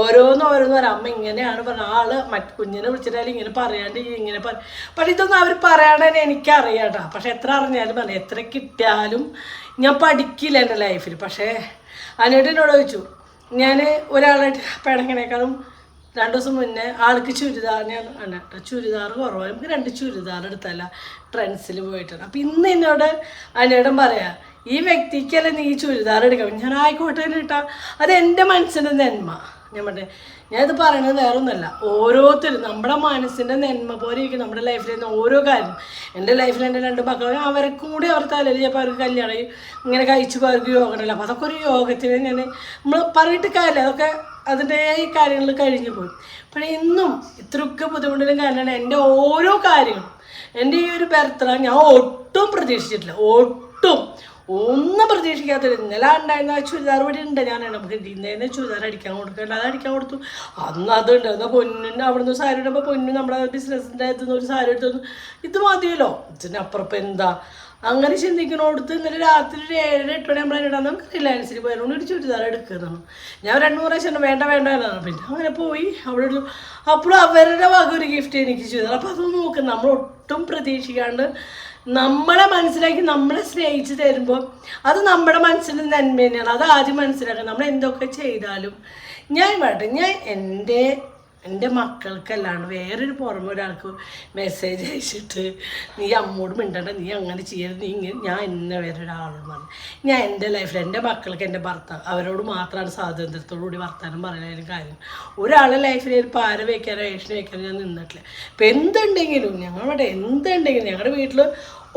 ഓരോന്ന് പറയാം. അമ്മ ഇങ്ങനെയാണ് പറഞ്ഞത്, ആള് കുഞ്ഞിനെ വിളിച്ചിട്ടായാലും ഇങ്ങനെ പറയാണ്ട് ഇങ്ങനെ പക്ഷെ ഇതൊന്നും അവർ പറയാണ്ട് തന്നെ എനിക്കറിയാട്ടോ. പക്ഷെ എത്ര അറിഞ്ഞാലും പറഞ്ഞു, എത്ര കിട്ടിയാലും ഞാൻ പഠിക്കില്ല എൻ്റെ ലൈഫിൽ. പക്ഷേ അതിനോട് എന്നോട് ചോദിച്ചു, ഞാൻ ഒരാളായിട്ട് പിണങ്ങിനേക്കാളും 2 ദിവസം മുന്നേ ആൾക്ക് ചുരിദാർ ഞാൻ ചുരിദാർ കുറവാണ്, നമുക്ക് 2 ചുരിദാർ എടുത്തല്ല ട്രെൻഡ്സിൽ പോയിട്ടാണ്. അപ്പം ഇന്ന് എന്നോട് അതിനോടും പറയാം, ഈ വ്യക്തിക്കല്ലേ നീ ചുരിദാർ എടുക്കാം. ഞാൻ ആയിക്കോട്ടെ കേട്ടാ, അത് എൻ്റെ മനസ്സിൻ്റെ നന്മ. ഞാനിത് പറയണത് വേറെ ഒന്നുമല്ല, ഓരോരുത്തരും നമ്മുടെ മനസ്സിൻ്റെ നന്മ പോലെ ഇരിക്കും നമ്മുടെ ലൈഫിൽ നിന്ന് ഓരോ കാര്യം. എൻ്റെ ലൈഫിൽ എൻ്റെ 2 മക്കൾ അവർക്കും കൂടി അവർ തലയിൽ ചിലപ്പോൾ അവർക്ക് കല്യാണം ഇങ്ങനെ കഴിച്ചു അവർക്ക് യോഗ ഉണ്ടല്ലോ. അപ്പോൾ അതൊക്കെ ഒരു യോഗത്തിന് നമ്മൾ പറഞ്ഞിട്ട് കാര്യമില്ല, അതൊക്കെ അതിൻ്റെ ഈ കാര്യങ്ങൾ കഴിഞ്ഞു പോയി. പക്ഷേ ഇന്നും ഇത്രയൊക്കെ ബുദ്ധിമുട്ടിലും കാര്യമാണ് എൻ്റെ ഓരോ കാര്യങ്ങളും. എൻ്റെ ഈ ഒരു ബർത്ത്ഡേ ഞാൻ ഒട്ടും പ്രതീക്ഷിച്ചിട്ടില്ല, ഒന്നും പ്രതീക്ഷിക്കാത്തത്. ഇന്നലെ ഉണ്ടായിരുന്ന ആ ചുരിദാർ ഇവിടെ ഉണ്ട്, ഞാൻ നമുക്ക് ഇന്നേനെ ചുരിദാർ അടിക്കാൻ കൊടുക്കേണ്ട, അത് അടിക്കാൻ കൊടുത്തു. അന്ന് അതുണ്ട്, എന്നാൽ പൊന്നിന് അവിടുന്ന് സാരി ഇടുമ്പോൾ പൊന്നു നമ്മുടെ ബിസിനസ്സിൻ്റെ അടുത്തുനിന്ന് ഒരു സാരി എടുത്തു, ഇത് മതിയല്ലോ, ഇതിനപ്പുറപ്പം എന്താ അങ്ങനെ ചിന്തിക്കണോടുത്ത്. ഇന്നലെ രാത്രി ഒരു 7-8 മണി നമ്മളതിനിടാൻ നമുക്ക് റിലയൻസിൽ പോയതുകൊണ്ട് ഒരു ചുരിദാർ എടുക്കുന്നതാണ്. ഞാൻ 2-3 പ്രാവശ്യം വേണ്ട എന്നാണ്. പിന്നെ അങ്ങനെ പോയി അവിടെ എടുത്തു. അപ്പോഴും അവരുടെ വക ഒരു ഗിഫ്റ്റ് എനിക്ക് ചുരിദാർ. അപ്പോൾ അതൊന്നും നോക്കും, നമ്മൾ ഒട്ടും പ്രതീക്ഷിക്കാണ്ട് നമ്മളെ മനസ്സിലാക്കി നമ്മളെ സ്നേഹിച്ച് തരുമ്പോൾ അത് നമ്മുടെ മനസ്സിന് നന്മ തന്നെയാണ്. അത് ആദ്യം മനസ്സിലാക്കുക. നമ്മൾ എന്തൊക്കെ ചെയ്താലും ഞാൻ എൻ്റെ മക്കൾക്കല്ലാണ്ട് വേറൊരു പുറമെ ഒരാൾക്ക് മെസ്സേജ് അയച്ചിട്ട് നീ അമ്മോട് മിണ്ടണ്ട, നീ അങ്ങനെ ചെയ്യരുത്, നീ ഇങ്ങനെ ഞാൻ എന്നെ വേറൊരാളോട് പറഞ്ഞു. ഞാൻ എൻ്റെ ലൈഫിൽ എൻ്റെ മക്കൾക്ക് എൻ്റെ ഭർത്താവ് അവരോട് മാത്രമാണ് സ്വാതന്ത്ര്യത്തോടുകൂടി വർത്താനം പറയുന്നതിലും കാര്യം. ഒരാളുടെ ലൈഫിൽ ഒരു പാര വയ്ക്കാനോ ഏഷന് വയ്ക്കാനോ ഞാൻ നിന്നിട്ടില്ല. ഇപ്പം എന്തുണ്ടെങ്കിലും ഞങ്ങളുടെ വീട്ടിൽ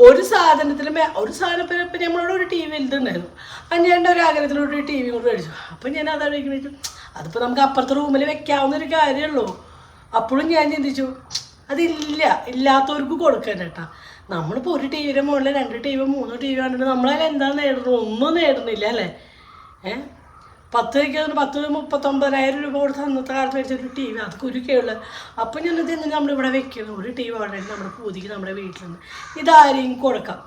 ഒരു സാധനം ഇപ്പം നമ്മളോട് ഒരു ടി വി വലുതുണ്ടായിരുന്നു, എൻ്റെ ഒരു ആഗ്രഹത്തിലൂടെ ടി വി കൊണ്ട് മേടിച്ചു. അപ്പം ഞാൻ അതാണ് വയ്ക്കുന്നത്, അതിപ്പോൾ നമുക്ക് അപ്പുറത്തെ റൂമിൽ വെക്കാവുന്നൊരു കാര്യമുള്ളൂ. അപ്പോഴും ഞാൻ ചിന്തിച്ചു ഇല്ലാത്തവർക്ക് കൊടുക്കാൻ കേട്ടാ. നമ്മളിപ്പോൾ ഒരു ടി വിയുടെ മുകളിൽ 2 ടി വി 3 ടി വി കണ്ടിട്ട് നമ്മളതിൽ എന്താ നേടുന്നത്? ഒന്നും നേടുന്നില്ല അല്ലേ. 39,000 രൂപ കൊടുത്ത് അന്നത്തെ കാലത്ത് മേടിച്ചൊരു ടി വി, അതൊക്കെ ഒരു കേള്. അപ്പം ഞാനത് എന്തിനാ നമ്മളിവിടെ വെക്കണം? ഒരു ടി വി വളരെ നമ്മുടെ പൂതിക്ക് നമ്മുടെ വീട്ടിലുണ്ട്, ഇതാരെയും കൊടുക്കാം.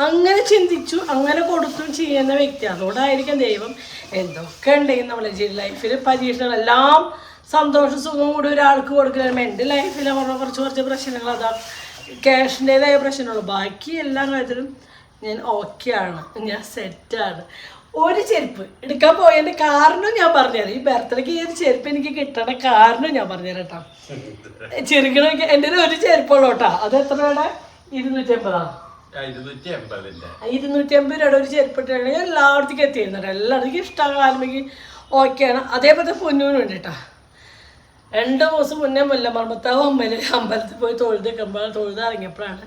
അങ്ങനെ ചിന്തിച്ചു, അങ്ങനെ കൊടുത്തും ചെയ്യുന്ന വ്യക്തി. അതുകൊണ്ടായിരിക്കും ദൈവം എന്തൊക്കെ ഉണ്ടെങ്കിൽ നമ്മളെ ലൈഫിൽ പരീക്ഷണങ്ങളെല്ലാം സന്തോഷ സുഖം കൂടി ഒരാൾക്ക് കൊടുക്കണം. എൻ്റെ ലൈഫിൽ കുറച്ച് പ്രശ്നങ്ങൾ അതാ ക്യാഷിൻ്റേതായ പ്രശ്നമുള്ളൂ. ബാക്കി എല്ലാ കാര്യത്തിലും ഞാൻ ഓക്കെയാണ്, ഞാൻ സെറ്റാണ്. ഒരു ചെരുപ്പ് എടുക്കാൻ പോയതിൻ്റെ കാരണം ഞാൻ പറഞ്ഞുതരാം. ഈ ബർത്ത്ഡേക്ക് ഈ ഒരു ചെരുപ്പ് എനിക്ക് കിട്ടണ കാരണം ഞാൻ പറഞ്ഞുതരാം കേട്ടോ. ചെറുക്കണൊക്കെ എൻ്റെ ഒരു ചെരുപ്പുള്ളൂ കേട്ടോ. അത് എത്ര രൂപയുടെ? 250. 250 രൂപയുടെ ഒരു ചെരുപ്പിട്ടാണ് ഞാൻ എല്ലായിടത്തേക്കും എത്തിയിരുന്നത്. എല്ലായിടത്തേക്കും ഇഷ്ടമാണ്, കാലമേക്ക് ഓക്കെയാണ്. അതേപോലെ പൊന്നൂനും ഉണ്ട് കേട്ടോ. 2 ദിവസം മുന്നേ മുല്ലമർമ്മത്താവ് അമ്പലത്തിൽ പോയി തൊഴുതിറങ്ങിയപ്പോഴാണ്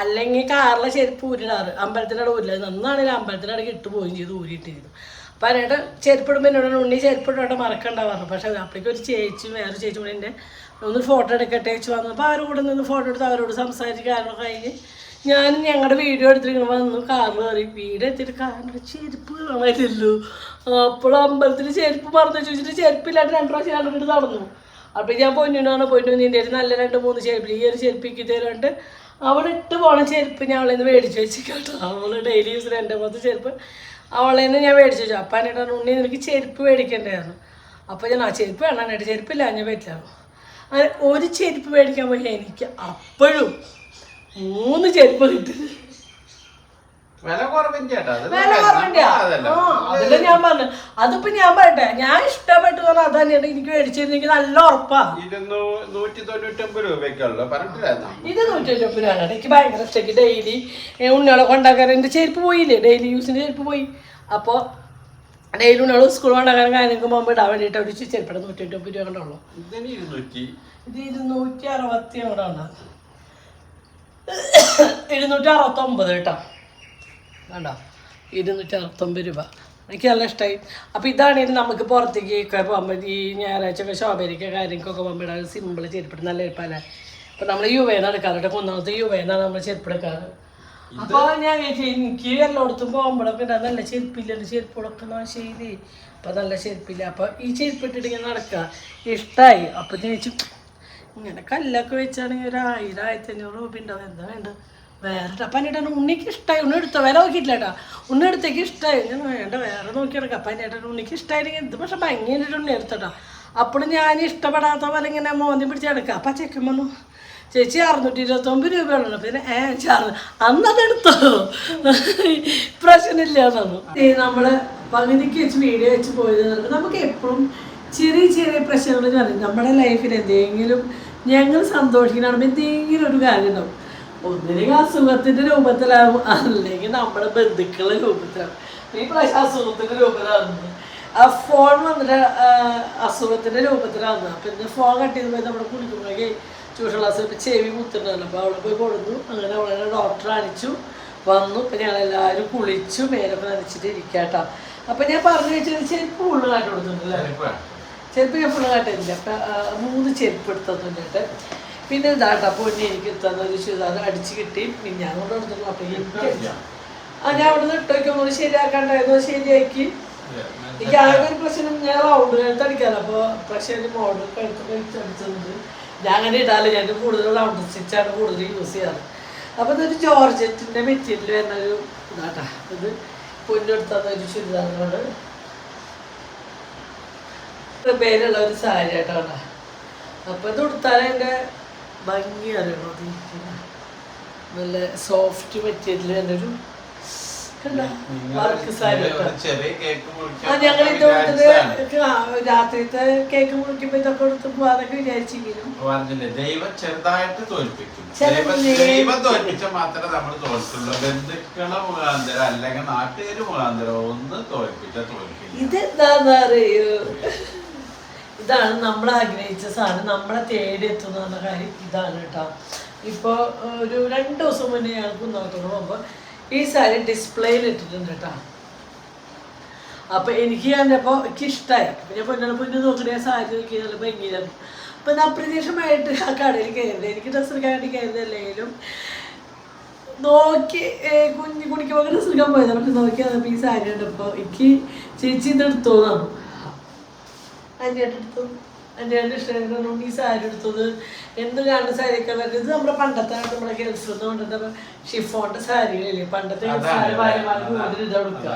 അല്ലെങ്കിൽ കാറിലെ ചെരുപ്പ് ഊരിടാറ്, അമ്പലത്തിനോട് ഊരില്ല. നന്നാണെങ്കിൽ അമ്പലത്തിനോട് ഇട്ട് പോവുകയും ചെയ്തു, ഊരിയിട്ടിരുന്നു. അപ്പോൾ അതിനായിട്ട് ചെരുപ്പിടുമ്പോൾ എന്നോട് ഉണ്ണി ചെരുപ്പിട്ടോട്ടെ മറക്കണ്ടാവാറുണ്ട്. പക്ഷേ അപ്പോഴേക്കും ഒരു വേറൊരു ചേച്ചി കൂടെ എൻ്റെ ഒന്ന് ഫോട്ടോ എടുക്കട്ടെ വെച്ച് വന്നു. അപ്പോൾ അവരോട് കൂടെ നിന്ന് ഫോട്ടോ എടുത്ത് അവരോട് സംസാരിച്ച് കാര്യങ്ങളൊക്കെ കഴിഞ്ഞ് ഞാൻ ഞങ്ങളുടെ വീഡിയോ എടുത്തിട്ട് വന്നു. കാറിൽ കയറി വീഡിയോ എടുത്തിട്ട് കാറിൻ്റെ ചെരുപ്പ് കാണാനില്ലല്ലോ. അപ്പോൾ അമ്പലത്തിൽ ചെരുപ്പ് മറന്നു ചോദിച്ചിട്ട് ചെരുപ്പില്ലാണ്ട് 2 പ്രാവശ്യം കണ്ടിട്ട് നടന്നു. അപ്പോൾ ഞാൻ പൊന്നിനാണ് നിൻ്റെ നല്ല 2-3 ചെരുപ്പ്, ഈ ഒരു ചെരുപ്പിക്ക് തരുന്നുണ്ട്. അവൾ ഇട്ട് പോണ ചെരുപ്പ് ഞാൻ അവളെ നിന്ന് മേടിച്ച് വെച്ച് കേട്ടോ. അവൾ ഡെയിലി യൂസ് 2-3 ചെരുപ്പ് അവളെ നിന്ന് ഞാൻ മേടിച്ച് വെച്ചു. അപ്പം എന്നിട്ടാണ് ഉണ്ണി നിനക്ക് ചെരുപ്പ് മേടിക്കേണ്ടായിരുന്നു. അപ്പോൾ ഞാൻ ആ ചെരുപ്പ് വേണമായിട്ട് ചെരുപ്പില്ല ഞാൻ പറ്റില്ല. അങ്ങനെ ഒരു ചെരുപ്പ് മേടിക്കാൻ പോയി എനിക്ക് അപ്പോഴും 3 ചെരുപ്പ് കിട്ടും. വില കുറവിന്റെ അതല്ല ഞാൻ പറഞ്ഞു. അതിപ്പോ ഞാൻ പറയട്ടെ, ഞാൻ ഇഷ്ടപ്പെട്ടു പറഞ്ഞാൽ അത് തന്നെയാണ് എനിക്ക് മേടിച്ചിരുന്നു. എനിക്ക് നല്ല ഉറപ്പാ. 199 രൂപയ്ക്കുള്ള പറഞ്ഞിട്ടില്ലായിരുന്നു. ഇത് 199 രൂപയാണ്. എനിക്ക് ഭയങ്കര ഇഷ്ടം. ഡെയിലി ഉണ്ണികളെ കൊണ്ടാക്കാൻ എൻ്റെ ചെരുപ്പ് പോയില്ലേ, ഡെയിലി യൂസിൻ്റെ ചെരുപ്പ് പോയി. അപ്പോൾ ഡെയിലി ഉണ്ണികൾ സ്കൂൾ കൊണ്ടാക്കാൻ കാര്യങ്ങൾക്ക് പോകുമ്പോൾ ഇടാൻ വേണ്ടിയിട്ട് ഒരു ചെരുപ്പിടെ 199 രൂപ കൊണ്ടുള്ളൂ. ഇത് 260 അങ്ങോട്ട് ഉണ്ടാകും. 269 കേട്ടോ. വേണ്ട 269 രൂപ. എനിക്ക് നല്ല ഇഷ്ടമായി. അപ്പോൾ ഇതാണെങ്കിൽ നമുക്ക് പുറത്തേക്കൊക്കെ പോകുമ്പോൾ ഈ ഞായറാഴ്ചയൊക്കെ ശോഭരിക്ക കാര്യങ്ങൾക്കൊക്കെ പോകുമ്പോൾ ഇടാൻ സിമ്പിൾ ചെരുപ്പിട്ട് നല്ല ചെരുപ്പല്ലേ. അപ്പോൾ നമ്മൾ യുവേന്ന് എടുക്കാറുണ്ട്, കുന്നമത്തെ യുവേന്നാണ് നമ്മൾ ചെരുപ്പെടുക്കാറ്. അപ്പോൾ ഞാൻ എനിക്ക് എല്ലായിടത്തും പോകുമ്പോഴൊക്കെ ഇടാൻ നല്ല ചെരുപ്പില്ലല്ലോ, ചെരുപ്പുകളൊക്കെ ശരി. അപ്പോൾ നല്ല ചെരുപ്പില്ല. അപ്പോൾ ഈ ചെരുപ്പിട്ടിട്ട് ഇങ്ങനെ നടക്കുക ഇഷ്ടമായി. അപ്പോൾ ഞാൻ ചോദിച്ചു ഇങ്ങനെ കല്ലൊക്കെ വെച്ചാണെങ്കിൽ ഒരു 1000-1500 രൂപ ഉണ്ടാവും. എന്താ വേണ്ട വേറെ. അപ്പം എന്നിട്ടാണ് ഉണ്ണിക്ക് ഇഷ്ടമായി. ഉണ്ണി എടുത്തോ, വില നോക്കിയിട്ടില്ല കേട്ടോ. ഉണ്ണി എടുത്തേക്ക് ഇഷ്ടമായി. ഞാൻ വേണ്ട വേറെ നോക്കിയെടുക്കാം. അപ്പം എന്നിട്ടാണ് ഉണ്ണിക്ക് ഇഷ്ടമായിരുന്നെങ്കിൽ എന്ത് പക്ഷെ ഭംഗിയായിട്ട് ഉണ്ണി എടുത്തോട്ടോ. അപ്പോൾ ഞാൻ ഇഷ്ടപ്പെടാത്ത പോലെ ഇങ്ങനെ മോന്തി പിടിച്ചെടുക്കാം. അപ്പം ചെക്കൻ വന്നു, ചേച്ചി 629 രൂപയുള്ളൂ. പിന്നെ അന്നതെടുത്തോ, പ്രശ്നമില്ല എന്നാണ്. നമ്മൾ പകുതിക്ക് വെച്ച് വീഡിയോ വെച്ച് പോയത്. നമുക്ക് എപ്പോഴും ചെറിയ ചെറിയ പ്രശ്നങ്ങൾ പറയും. നമ്മുടെ ലൈഫിൽ എന്തെങ്കിലും ഞങ്ങൾ സന്തോഷിക്കാനാകുമ്പോൾ എന്തെങ്കിലും ഒരു കാര്യം ഉണ്ടാവും. ഒന്നില്ലെങ്കിൽ അസുഖത്തിൻ്റെ രൂപത്തിലാവും, അല്ലെങ്കിൽ നമ്മുടെ ബന്ധുക്കളുടെ രൂപത്തിലാവും. ഈ പ്രാവശ്യം അസുഖത്തിൻ്റെ രൂപത്തിലാവുന്നത്. ആ ഫോൺ വന്നിട്ട് അസുഖത്തിൻ്റെ രൂപത്തിലാവുന്നത്. അപ്പം ഇന്ന് ഫോൺ കട്ട് ചെയ്ത് പോയി നമ്മുടെ കുളിക്കുമ്പോഴേക്ക് ട്യൂഷൻ ക്ലാസ്സിൽ ഇപ്പോൾ ചെവി കുത്തുന്നുണ്ടല്ലോ. അപ്പോൾ അവിടെ പോയി കൊടുന്നു. അങ്ങനെ അവളെ ഡോക്ടറെ അണിച്ചു വന്നു. ഇപ്പം ഞങ്ങളെല്ലാവരും കുളിച്ചു, മേലൊക്കെ നനച്ചിട്ട് ഇരിക്കാട്ടോ. അപ്പം ഞാൻ പറഞ്ഞു വെച്ചാൽ ചെരുപ്പ് ഫുള്ള് കാട്ടി കൊടുത്തിട്ടുണ്ടല്ലേ. ചെരുപ്പ് ഞാൻ ഫുള്ള് കാട്ടില്ല. അപ്പം 3 ചെരുപ്പ് എടുത്തതുകൊണ്ടിട്ട് പിന്നെ ഇതാട്ടോ പൊന്നി എനിക്ക് തന്നൊരു ചുരിദാർ അടിച്ച് കിട്ടി. പിന്നെ ഞാൻ കൊണ്ട് കൊടുത്തിട്ടുള്ളൂ. അപ്പം എനിക്ക് ഞാൻ അവിടെ നിന്ന് ഇട്ട് വയ്ക്കുമ്പോൾ ശരിയാക്കാണ്ടായിരുന്നു, ശരിയാക്കി. എനിക്ക് ആകെ ഒരു പ്രശ്നം, ഞാൻ റൗണ്ട് കഴുത്ത് അടിക്കാമല്ലോ. അപ്പോൾ പക്ഷേ എൻ്റെ മോഡൽ കഴുത്ത് അടിച്ചതുകൊണ്ട് ഞാൻ അങ്ങനെ ഇടാറില്ല. ഞാൻ കൂടുതൽ റൗണ്ട് സ്റ്റിച്ചാണ് കൂടുതൽ യൂസ് ചെയ്യാറ്. അപ്പോൾ ഇതൊരു ജോർജറ്റിൻ്റെ മെറ്റീരിയൽ വരുന്നൊരു ഇതാട്ടാ. ഇത് പൊന്നെടുത്തന്നൊരു ചുരിദാറാണ്. പേരുള്ള ഒരു സാരി ആയിട്ടോ. അപ്പോൾ ഇത് കൊടുത്താലും എൻ്റെ ഭംഗി അറിയണോ. നല്ല സോഫ്റ്റ് മെറ്റീരിയൽ തന്നെ ഒരു വർക്ക് സാരി. ഞങ്ങൾ ഇതോടത്ത് രാത്രിത്തെ കേക്ക് മുറിക്കുമ്പോ ഇതൊക്കെ കൊടുത്ത് പോവാന്നൊക്കെ വിചാരിച്ചെങ്കിലും ദൈവം ചെറുതായിട്ട് തോൽപ്പിക്കും. ദൈവം തോൽപ്പിച്ചാൽ മാത്രമേ നമ്മൾ തോൽക്കുള്ളൂ. ബന്ധുക്കളെ മുഖാന്തരം അല്ലെങ്കിൽ നാട്ടുകാര് മുഖാന്തരം ഒന്ന് തോൽപ്പിച്ചാൽ തോൽക്കില്ല. ഇതെന്താന്ന് അറിയോ, ഇതാണ് നമ്മൾ ആഗ്രഹിച്ച സാധനം നമ്മളെ തേടി എത്തുന്ന പറഞ്ഞ കാര്യം ഇതാണ് കേട്ടോ. ഇപ്പോൾ ഒരു 2 ദിവസം മുന്നേ ഞങ്ങൾക്ക് നോക്കണം പോകുമ്പോൾ ഈ സാരി ഡിസ്പ്ലേയിൽ ഇട്ടിട്ടുണ്ട് കേട്ടോ. അപ്പോൾ എനിക്ക് കണ്ടപ്പോൾ എനിക്ക് ഇഷ്ടമായി. അപ്പോൾ ഞാൻ പൊന്നു നോക്കുന്ന സാരി നോക്കി നല്ല ഭംഗിയിലാണ്. അപ്പം ഞാൻ അപ്രതീക്ഷിതമായിട്ട് ആ കടയിൽ കയറുന്നത്, എനിക്ക് ഡ്രസ്സ് എടുക്കാൻ വേണ്ടി കയറുന്നല്ലെങ്കിലും നോക്കി കുണിക്കുമ്പോൾ ഡ്രസ്സ് എടുക്കാൻ പോയത്. പക്ഷെ നോക്കി വന്നപ്പോൾ ഈ സാരി കണ്ടപ്പോൾ എനിക്ക് ചേച്ചി ഇതെടുത്തോന്നാണ്. അഞ്ചേട്ടൻ എടുത്തു. അഞ്ചേട്ടൻ്റെ ഇഷ്ടം ഈ സാരി എടുത്തത്. എന്ത് കാണുന്ന സാരിയൊക്കെ വരുന്നത് ഇത് നമ്മുടെ പണ്ടത്തെ നമ്മുടെ ഗൾഫിൽ നിന്ന് കൊണ്ടുവന്ന ഷിഫോണിൻ്റെ സാരികളില്ലേ, പണ്ടത്തെ സാരി ഭാര്യമാർക്ക് കൂടുതൽ ഇത് കൊടുക്കുക.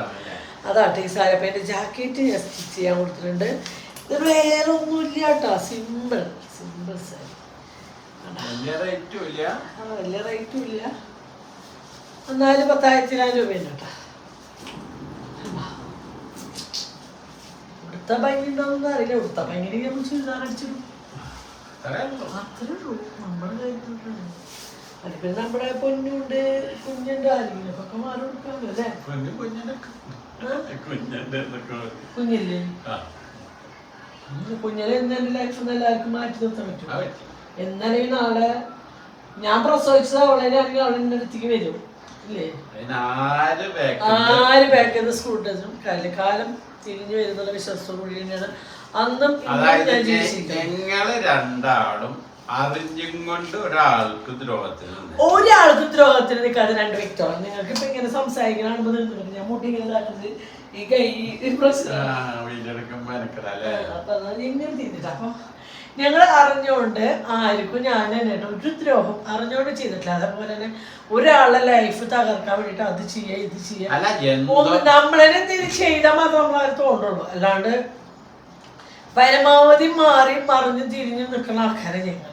അതാട്ടെ ഈ സാരി. അപ്പം എൻ്റെ ജാക്കറ്റ് ഞാൻ സ്റ്റിച്ച് ചെയ്യാൻ കൊടുത്തിട്ടുണ്ട്. ഇത് വേറെ ഒന്നുമില്ല കേട്ടോ, സിമ്പിൾ സാരി. വലിയ റേറ്റും ഇല്ല, എന്നാലും 10,000 രൂപയുണ്ട് കേട്ടോ. ഉടുത്ത ഭംഗി ഉണ്ടാവുന്ന അറിയില്ല. ഉടുത്ത ഭംഗി നമ്മൾ ചുരിദാർ അടിച്ചിടും, അത്രേ ഉള്ളൂ. നമ്മുടെ കാര്യത്തിലുണ്ട്. അത് പിന്നെ നമ്മുടെ പൊന്നുണ്ട് കുഞ്ഞുണ്ട് ആരെങ്കിലൊക്കെ മാറി കൊടുക്കാമല്ലോ അല്ലേ. കുഞ്ഞില്ലേ, കുഞ്ഞിലെ എന്നെ ലൈഫ് ഒന്ന് എല്ലാവർക്കും മാറ്റി നിർത്താൻ പറ്റും. എന്നാലും നാളെ ഞാൻ പ്രസവിച്ചത് അവളാണെങ്കിൽ അവളെന്നെ അടുത്തേക്ക് വരും ഇല്ലേ. 4 ബാക്ക് ചെയ്ത് സ്കൂൾ ഡ്രസ്സും കാലം തിരിഞ്ഞു വരുന്നുള്ള വിശ്വാസത്തോടു കൂടി തന്നെയാണ് അന്നും ഞങ്ങള് രണ്ടാളും അറിഞ്ഞും കൊണ്ട് ഒരാൾക്ക് ദ്രോഹത്തിന് നിൽക്കാതെ 2 വ്യക്തികളാണ്. നിങ്ങൾക്ക് ഇപ്പൊ ഇങ്ങനെ സംസാരിക്കണാകുമ്പോ നിൽക്കുന്നുണ്ട്. ഞാൻ മുട്ടി ഇങ്ങനെ ഇതാക്കുന്നത് ഈ കൈ ഇങ്ങനെ തിരിഞ്ഞിട്ട്. അപ്പൊ ഞങ്ങൾ അറിഞ്ഞുകൊണ്ട് ആർക്കും ഞാൻ തന്നെ ഒരു ദ്രോഹം അറിഞ്ഞുകൊണ്ട് ചെയ്തിട്ടില്ല. അതേപോലെ തന്നെ ഒരാളുടെ ലൈഫ് തകർക്കാൻ വേണ്ടിട്ട് അത് ചെയ്യാ ഇത് ചെയ്യാം നമ്മളെ എന്തെങ്കിലും ചെയ്താൽ മാത്രം നമ്മൾ അത് തോന്നുള്ളൂ. അല്ലാണ്ട് പരമാവധി മാറി മറിഞ്ഞ് തിരിഞ്ഞു നിൽക്കുന്ന ആൾക്കാരെ ഞങ്ങൾ.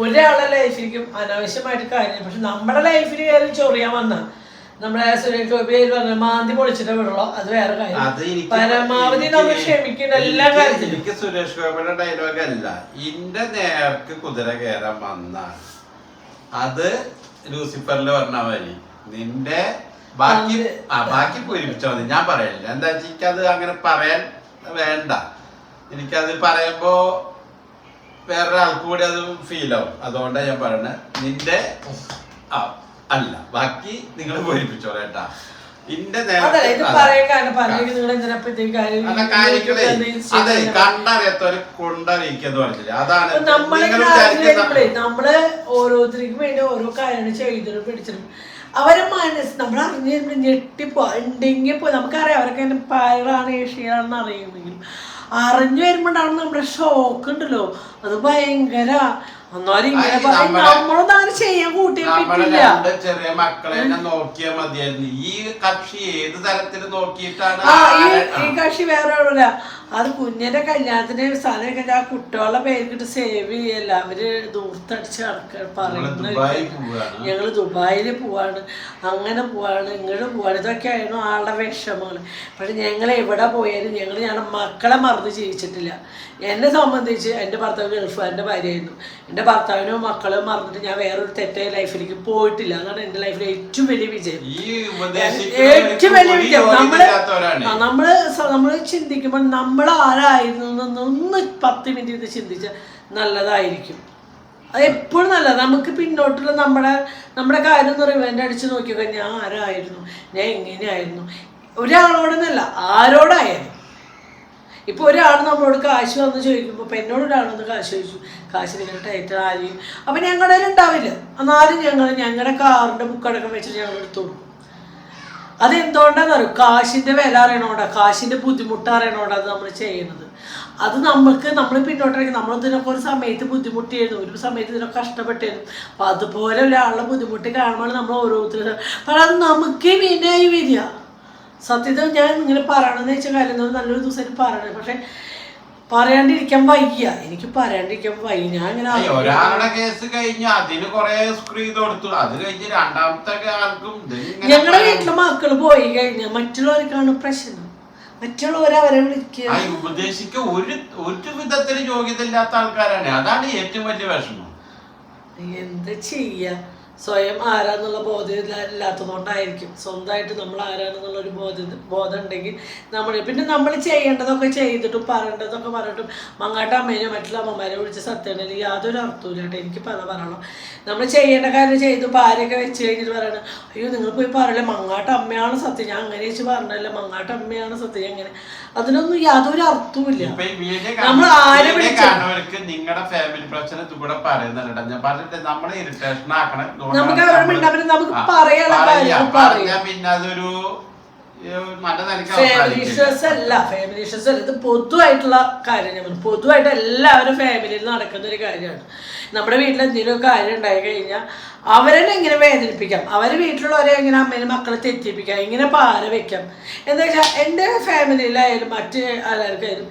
ഒരാളുടെ ലൈഫിലേക്കും അനാവശ്യമായിട്ട് കാര്യം, പക്ഷെ നമ്മുടെ ലൈഫിൽ കയറി ചൊറിയാൻ വന്ന നമ്മുടെ സുരേഷ് ഗോപി പറഞ്ഞ മാന്തി പൊളിച്ചിട്ട് വിടുള്ളൂ, അത് വേറെ കാര്യം. പരമാവധി നമ്മൾ ക്ഷമിക്കുന്ന എല്ലാ കാര്യത്തിലും. എനിക്ക് സുരേഷ് ഗോപിയുടെ ഡയലോഗ് അല്ല, ഇന്റെ നേർക്ക് കുതിര കയറാൻ വന്നാൽ അത് ലൂസിഫറിൽ പറഞ്ഞ മാതിരി നിന്റെ ബാക്കി പൂരിപ്പിച്ചാൽ മതി, ഞാൻ പറയില്ല. എന്താ വെച്ചാൽ എനിക്കത് അങ്ങനെ പറയാൻ വേണ്ട. എനിക്കത് പറയുമ്പോ വേറൊരാൾക്ക് കൂടി അത് ഫീൽ ആവും. അതുകൊണ്ടാണ് ഞാൻ പറയുന്നത്. നിന്റെ അല്ല, ബാക്കി നിങ്ങൾ പൂരിപ്പിച്ചോളൂ കേട്ടാ. അതെ, കണ്ടറിയത്തോര് കൊണ്ടറിയിക്കെന്ന് പറഞ്ഞില്ല. അതാണ് നമ്മള് ഓരോരുത്തർക്കും വേണ്ടി ഓരോ കാര്യങ്ങൾ ചെയ്തിട്ടും പിടിച്ചിട്ടും അവരെ മനസ്സ് നമ്മൾ അറിഞ്ഞു തരുമ്പോൾ ഞെട്ടിപ്പോ ഉണ്ടെങ്കിൽ പോയി നമുക്കറിയാം അവരൊക്കെ എന്റെ പയറാണ് ഏഷ്യയാണെന്ന് അറിയുമെങ്കിലും അറിഞ്ഞു വരുമ്പോഴാണ് നമ്മുടെ ഷോക്ക് ഉണ്ടല്ലോ, അത് ഭയങ്കര. എന്നാലും ഇങ്ങനെ നമ്മളൊന്നും അങ്ങനെ ചെയ്യാൻ കൂട്ടിയാൻ പറ്റില്ല. ചെറിയ മക്കളെ നോക്കിയാൽ മതിയായിരുന്നു. ഈ കക്ഷി ഏത് തരത്തിൽ നോക്കിയിട്ടാണ് ഈ കക്ഷി വേറെ ആളില്ല. അത് കുഞ്ഞിന്റെ കല്യാണത്തിന് സ്ഥലമൊക്കെ ആ കുട്ടികളുടെ പേരിട്ട് സേവ് ചെയ്യല്ല, അവര് ദൂർത്തടിച്ച് പറയുന്ന ഞങ്ങള് ദുബായിൽ പോവാണ്, അങ്ങനെ പോവാണ്, ഇങ്ങോട്ട് പോവാണ്, ഇതൊക്കെയായിരുന്നു ആളുടെ വിഷമങ്ങൾ. പക്ഷെ ഞങ്ങൾ എവിടെ പോയാലും ഞങ്ങളുടെ മക്കളെ മറന്ന് ജീവിച്ചിട്ടില്ല. എന്നെ സംബന്ധിച്ച് എൻ്റെ ഭർത്താവ് ഗൾഫുകാരൻ്റെ ഭാര്യയായിരുന്നു. എൻ്റെ ഭർത്താവിനും മക്കളും മറന്നിട്ട് ഞാൻ വേറൊരു തെറ്റായ ലൈഫിലേക്ക് പോയിട്ടില്ല. അതാണ് എൻ്റെ ലൈഫിലെ ഏറ്റവും വലിയ വിജയം. ഏറ്റവും വലിയ വിജയം നമ്മള് ചിന്തിക്കുമ്പോൾ നമ്മൾ ആരായിരുന്നു എന്നൊന്ന് 10 മിനിറ്റ് ചിന്തിച്ചാൽ നല്ലതായിരിക്കും. അത് എപ്പോഴും നല്ലത്. നമുക്ക് പിന്നോട്ടുള്ള നമ്മുടെ കാര്യം എന്ന് പറയുമ്പോൾ എൻ്റെ അടിച്ച് നോക്കിയൊക്കെ ഞാൻ ആരായിരുന്നു, ഞാൻ എങ്ങനെയായിരുന്നു, ഒരാളോടെന്നല്ല ആരോടായാലും. ഇപ്പൊ ഒരാൾ നമ്മളോട് കാശ് വന്ന് ചോദിക്കുമ്പോൾ ഇപ്പൊ എന്നോട് ഒരാളൊന്ന് കാശ് ചോദിച്ചു, കാശ് നിങ്ങൾ ടൈറ്റ് ആരെയും അപ്പൊ ഞങ്ങളുടെ ഉണ്ടാവില്ല. എന്നാലും ഞങ്ങളുടെ കാറിന്റെ ബുക്കടക്കം വെച്ചിട്ട് ഞങ്ങൾ എടുത്തു കൊടുക്കും. അതെന്തുകൊണ്ടാണെന്ന് അറിയും, കാശിന്റെ വില അറിയണോണ്ടാ, കാശിന്റെ ബുദ്ധിമുട്ട് അറിയണോണ്ടാ അത് നമ്മൾ ചെയ്യുന്നത്. അത് നമ്മൾ പിന്നോട്ടിറങ്ങി നമ്മളിതിനൊക്കെ ഒരു സമയത്ത് ബുദ്ധിമുട്ടിയായിരുന്നു, ഒരു സമയത്ത് ഇതിനൊക്കെ കഷ്ടപ്പെട്ടായിരുന്നു. അപ്പൊ അതുപോലെ ഒരാളുടെ ബുദ്ധിമുട്ട് കാണുമ്പോൾ നമ്മൾ ഓരോരുത്തരും പക്ഷെ അത് നമുക്ക് വിനയായി വരിക. സത്യത്തിൽ ഞാൻ ഇങ്ങനെ പറയണമെന്ന് വെച്ച കാര്യം നല്ലൊരു ദിവസമായിട്ട് പറയണേ, പക്ഷെ പറയാണ്ടിരിക്കാൻ വയ്യ. എനിക്ക് പറയാണ്ടിരിക്കാൻ വയ്യ. ഞാൻ ഇങ്ങനെ ഒരാളുടെ കേസ് കഴിഞ്ഞ് അതിന് കുറെ സ്ക്രീൻ കൊടുത്തു, അത് കഴിഞ്ഞ് രണ്ടാമത്തെ ആൾക്കും ഞങ്ങളുടെ വീട്ടിലെ മക്കള് പോയി കഴിഞ്ഞാൽ മറ്റുള്ളവർക്കാണ് പ്രശ്നം. മറ്റുള്ളവരെ അവരെ വിളിക്കുക, ഉപദേശിക്ക ഒരു വിധത്തിൽ യോഗ്യത ഇല്ലാത്ത ആൾക്കാരാണ്. അതാണ് ഏറ്റവും വലിയ വിഷമം. എന്താ ചെയ്യാ, സ്വയം ആരാന്നുള്ള ബോധം ഇല്ലാത്തതുകൊണ്ടായിരിക്കും. സ്വന്തമായിട്ട് നമ്മൾ ആരാണെന്നുള്ളൊരു ബോധം ഉണ്ടെങ്കിൽ പിന്നെ നമ്മൾ ചെയ്യേണ്ടതൊക്കെ ചെയ്തിട്ടും പറയേണ്ടതൊക്കെ പറഞ്ഞിട്ടും മങ്ങാട്ട അമ്മേനെ മറ്റുള്ള അമ്മമാരെ വിളിച്ച് സത്യമാണെങ്കിൽ യാതൊരു അർത്ഥമില്ല കേട്ടോ. എനിക്കിപ്പോൾ അത് പറയണം. നമ്മൾ ചെയ്യേണ്ട കാര്യം ചെയ്തു ഭാര്യയൊക്കെ വെച്ച് കഴിഞ്ഞിട്ട് പറയണം, അയ്യോ നിങ്ങൾ പോയി പറയല്ലേ മങ്ങാട്ട അമ്മയാണ് സത്യം, ഞാൻ അങ്ങനെ വെച്ച് പറഞ്ഞല്ലേ മങ്ങാട്ട അമ്മയാണ് സത്യം. എങ്ങനെ അതിനൊന്നും യാതൊരു അർത്ഥവുമില്ല. നമ്മൾ ആരെ വിളിച്ചവർക്ക് നിങ്ങളുടെ ഫാമിലി പ്രശ്നം ഇവിടെ പറയുന്നുണ്ട്. ഞാൻ പറഞ്ഞിട്ട് നമ്മളെ ഇറിറ്റേഷൻ ആക്കണം. നമുക്ക് നമുക്ക് പറയാനുള്ള പിന്നെ അതൊരു ഫാമിലി ഇഷ്യൂസ് അല്ല. ഇത് പൊതുവായിട്ടുള്ള കാര്യം. ഞാൻ പറഞ്ഞു പൊതുവായിട്ട് എല്ലാവരും ഫാമിലിയിൽ നടക്കുന്ന ഒരു കാര്യമാണ്. നമ്മുടെ വീട്ടിൽ എന്തെങ്കിലും കാര്യം ഉണ്ടായി കഴിഞ്ഞാൽ അവരെന്നെ എങ്ങനെ വേദനിപ്പിക്കാം, അവരെ വീട്ടിലുള്ളവരെ എങ്ങനെ അമ്മേനെ മക്കളെ തെറ്റിപ്പിക്കാം, ഇങ്ങനെ പാര വെക്കാം. എന്താ വെച്ചാൽ എൻ്റെ ഫാമിലിയിലായാലും മറ്റ് ആൾക്കാരും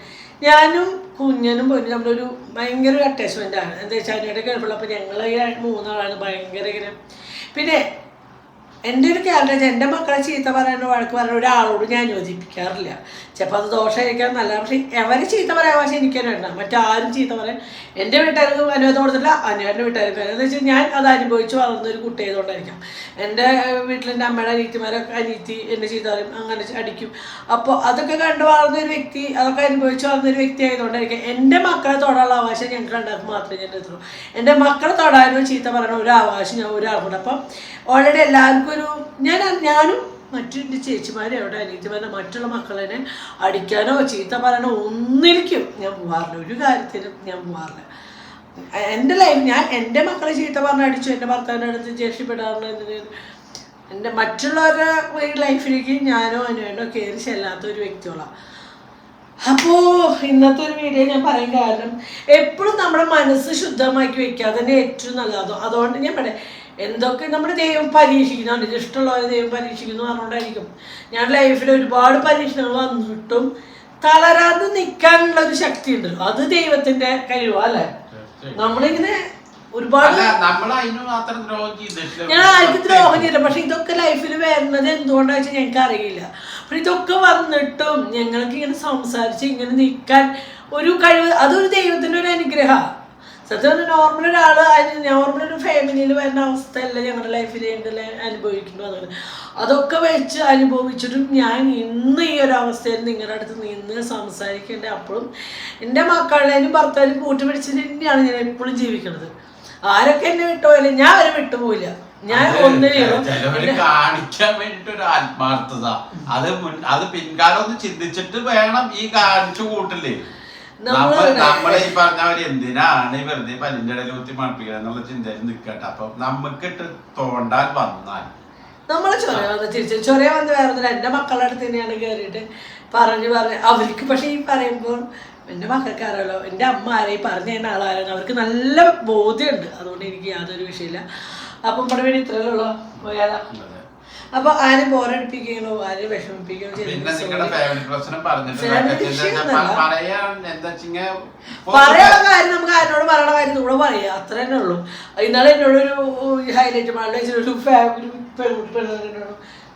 ഞാനും കുഞ്ഞനും പൊന്നും നമ്മളൊരു ഭയങ്കര ഒരു അറ്റാച്ച്മെൻ്റ് ആണ്. എന്താ വെച്ചാൽ അതിൻ്റെ ഗൾഫുള്ളപ്പോൾ ഞങ്ങൾ 3 ഭയങ്കര ഇങ്ങനെ. പിന്നെ എൻ്റെ ഒരു ക്യാരക്ടർ എൻ്റെ മക്കളെ ചീത്ത പറയാനോ വഴക്ക് പറയാനോ ഒരാളോട് ഞാൻ യോജിപ്പിക്കാറില്ല. ചിലപ്പോൾ അത് ദോഷമായിരിക്കാൻ നല്ല, പക്ഷേ അവരെ ചീത്ത പറയാൻ പക്ഷേ എനിക്ക് തന്നെ വേണ്ട. മറ്റാരും ചീത്ത പറയാൻ എൻ്റെ വീട്ടുകാർക്കും അനുവാദം കൊടുത്തില്ല, അനുവാദിൻ്റെ വീട്ടുകാർക്കും. എന്താ വെച്ചാൽ ഞാൻ അത് അനുഭവിച്ച് വളർന്നൊരു കുട്ടി ആയതുകൊണ്ടായിരിക്കാം. എൻ്റെ വീട്ടിൽ എൻ്റെ അമ്മയുടെ അനിയത്തി എന്നെ ചീത്ത പറയും, അങ്ങനെ അടിക്കും. അപ്പോൾ അതൊക്കെ കണ്ട് വളർന്നൊരു വ്യക്തി, അതൊക്കെ അനുഭവിച്ച് വളർന്നൊരു വ്യക്തി ആയതുകൊണ്ടായിരിക്കും എൻ്റെ മക്കളെ തൊടാനുള്ള അവകാശം ഞങ്ങൾക്ക് രണ്ടാൾക്ക് മാത്രമേ ഞാൻ എത്തുള്ളൂ. എൻ്റെ മക്കളെ തൊടാനോ ചീത്ത പറയാനോ ഒരു അവകാശം ഞാൻ ഒരാൾക്കുണ്ട്. അപ്പം ഓൾറെഡി എല്ലാവർക്കും ഒരു ഞാനും മറ്റു ചേച്ചിമാരും അവിടെ അനിയത്തിമാരെ മറ്റുള്ള മക്കളെ അടിക്കാനോ ചീത്ത പറയാനോ ഒന്നിരിക്കും ഞാൻ പോകാറില്ല. ഒരു കാര്യത്തിനും ഞാൻ പോകാറില്ല. എൻ്റെ ലൈഫ് ഞാൻ എൻ്റെ മക്കളെ ചീത്ത പറഞ്ഞ് അടിച്ചു, എൻ്റെ ഭർത്താവിൻ്റെ അടുത്ത് ദേഷ്യപ്പെടാറുണ്ട്. എൻ്റെ മറ്റുള്ളവരുടെ ലൈഫിലേക്ക് ഞാനോ അനുവേണ്ടോ കയറി ചെല്ലാത്ത ഒരു വ്യക്തികളാണ്. അപ്പോൾ ഇന്നത്തെ ഒരു വീഡിയോ ഞാൻ പറയാൻ കാരണം എപ്പോഴും നമ്മുടെ മനസ്സ് ശുദ്ധമാക്കി വെക്കുക, അതന്നെ ഏറ്റവും നല്ലത്. അതുകൊണ്ട് ഞാൻ പറയാം എന്തൊക്കെ നമ്മുടെ ദൈവം പരീക്ഷിക്കുന്നുണ്ട്, ഇഷ്ടമുള്ളവരെ ദൈവം പരീക്ഷിക്കുന്നു പറഞ്ഞുകൊണ്ടായിരിക്കും. ഞാൻ ലൈഫിൽ ഒരുപാട് പരീക്ഷണങ്ങൾ വന്നിട്ടും തളരാതെ നിൽക്കാനുള്ള ഒരു ശക്തി ഉണ്ടല്ലോ, അത് ദൈവത്തിന്റെ കഴിവ് അല്ലെ. നമ്മളിങ്ങനെ ഒരുപാട് ഞാൻ ആർക്കും ദ്രോഹം ചെയ്യില്ല. പക്ഷെ ഇതൊക്കെ ലൈഫിൽ വരുന്നത് എന്തുകൊണ്ടാന്ന് വെച്ചാൽ ഞങ്ങൾക്ക് അറിയില്ല. പക്ഷെ ഇതൊക്കെ വന്നിട്ടും ഞങ്ങൾക്ക് ഇങ്ങനെ സംസാരിച്ച് ഇങ്ങനെ നിൽക്കാൻ ഒരു കഴിവ്, അതൊരു ദൈവത്തിന്റെ ഒരു അനുഗ്രഹമാണ്. സത്യം നോർമൽ ഒരാൾ, നോർമൽ ഒരു ഫാമിലിയിൽ വരുന്ന അവസ്ഥയല്ല ഞങ്ങളുടെ ലൈഫിൽ ഞങ്ങൾ അനുഭവിക്കുന്നത്. അതൊക്കെ വെച്ച് അനുഭവിച്ചിട്ടും ഞാൻ ഇന്ന് ഈ ഒരു അവസ്ഥയിൽ നിങ്ങളുടെ അടുത്ത് നിന്ന് സംസാരിക്കേണ്ട. അപ്പോഴും എൻ്റെ മക്കളേനും ഭർത്താവിനും കൂട്ടുപിടിച്ചിട്ട് തന്നെയാണ് ഞാൻ എപ്പോഴും ജീവിക്കുന്നത്. ആരൊക്കെ എന്നെ വിട്ടുപോയാലും ഞാൻ അവരെ വിട്ടുപോയില്ല. ഞാൻ കാണിക്കാൻ വേണ്ടിട്ട് ഒരു ആത്മാർത്ഥത, അത് പിൻകാലം ഒന്ന് ചിന്തിച്ചിട്ട് വേണം ഈ കാണിച്ചു കൂട്ടില്ലേ. നമ്മളെ ഈ പറഞ്ഞവര് എന്തിനാണ് വെറുതെ പല്ലിന്റെ ഇടയിൽ ഊത്തി മണപ്പിക്കുക എന്നുള്ള ചിന്തയിൽ നിൽക്കട്ടെ. അപ്പൊ നമുക്കിട്ട് തോണ്ടാൻ വന്നാൽ നമ്മള് ചൊരയ വന്ന് തിരിച്ചു ചൊരയ വന്ന് വേറെ എൻ്റെ മക്കളുടെ അടുത്ത് തന്നെയാണ് കയറിയിട്ട് പറഞ്ഞ് അവർക്ക്. പക്ഷെ ഈ പറയുമ്പോൾ എൻ്റെ മക്കൾക്ക് അറിയാലോ എൻ്റെ അമ്മ ആരെയും പറഞ്ഞു തരുന്ന ആളാരാണ്, അവർക്ക് നല്ല ബോധ്യമുണ്ട്. അതുകൊണ്ട് എനിക്ക് യാതൊരു വിഷയമില്ല. അപ്പം ഇവിടെ വേണ്ടി ഇത്രയുള്ളൂ പോയാലോ. അപ്പൊ ആരും ബോറടിപ്പിക്കണോ ആരും വിഷമിപ്പിക്കണോ പറയാനുള്ള കാര്യം നമുക്ക് ആരോട് പറയണ കാര്യം കൂടെ പറയാം, അത്ര തന്നെ ഉള്ളൂ. ഇന്നാളെ എന്നോടൊരു ഹൈലൈറ്റ് മാളിൽ വെച്ചിട്ടൊരു ഫാമിലി പെണ്ണു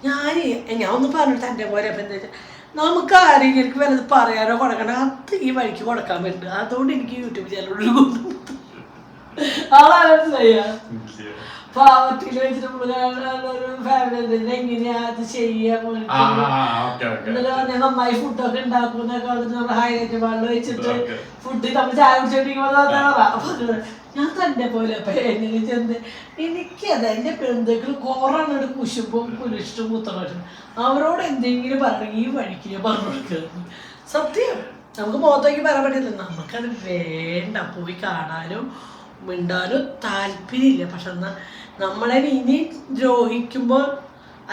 ഞാൻ ഒന്ന് പറഞ്ഞിട്ട് എൻ്റെ പോലെ. അപ്പം എന്താ വെച്ചാൽ നമുക്ക് ആരെങ്കിലും എനിക്ക് വല്ലത് പറയാനോ കൊടുക്കണോ അത് ഈ വഴിക്ക് കൊടുക്കാൻ പറ്റും. അതുകൊണ്ട് എനിക്ക് യൂട്യൂബ് ചാനലിൽ ആളാരും ചെയ്യാം. പാവത്തിൽ വെച്ചിട്ട് ഒരു ഫാമിലി എങ്ങനെയാ അത് ചെയ്യാൻ എന്നിട്ട് നന്നായി ഫുഡൊക്കെ ഉണ്ടാക്കും എന്നൊക്കെ വന്നിട്ട് നമ്മൾ ഹൈലൈറ്റ് മാളിൽ വെച്ചിട്ട് ഫുഡ് നമ്മൾ ചായ കുടിച്ചോണ്ടിരിക്കുമ്പോൾ ഞാൻ തന്നെ പോലെ അപ്പൊ എങ്ങനെ ചെന്ന് എനിക്കത് എൻ്റെ പെൺതേക്കൾ കോറാണ് ഒരു കുശുമ്പും കുലിഷ്ടം കുത്തണും അവരോട് എന്തെങ്കിലും പറയണമെങ്കിൽ ഈ വഴിക്ക് ഞാൻ പറഞ്ഞു കൊടുക്കുക. സത്യം നമുക്ക് മുഖത്തേക്ക് പറയാൻ പറ്റില്ല, നമുക്കത് വേണ്ട. പോയി കാണാനും മിണ്ടാനും താല്പര്യമില്ല. പക്ഷെ എന്നാൽ നമ്മളെ ഇനി ദ്രോഹിക്കുമ്പോൾ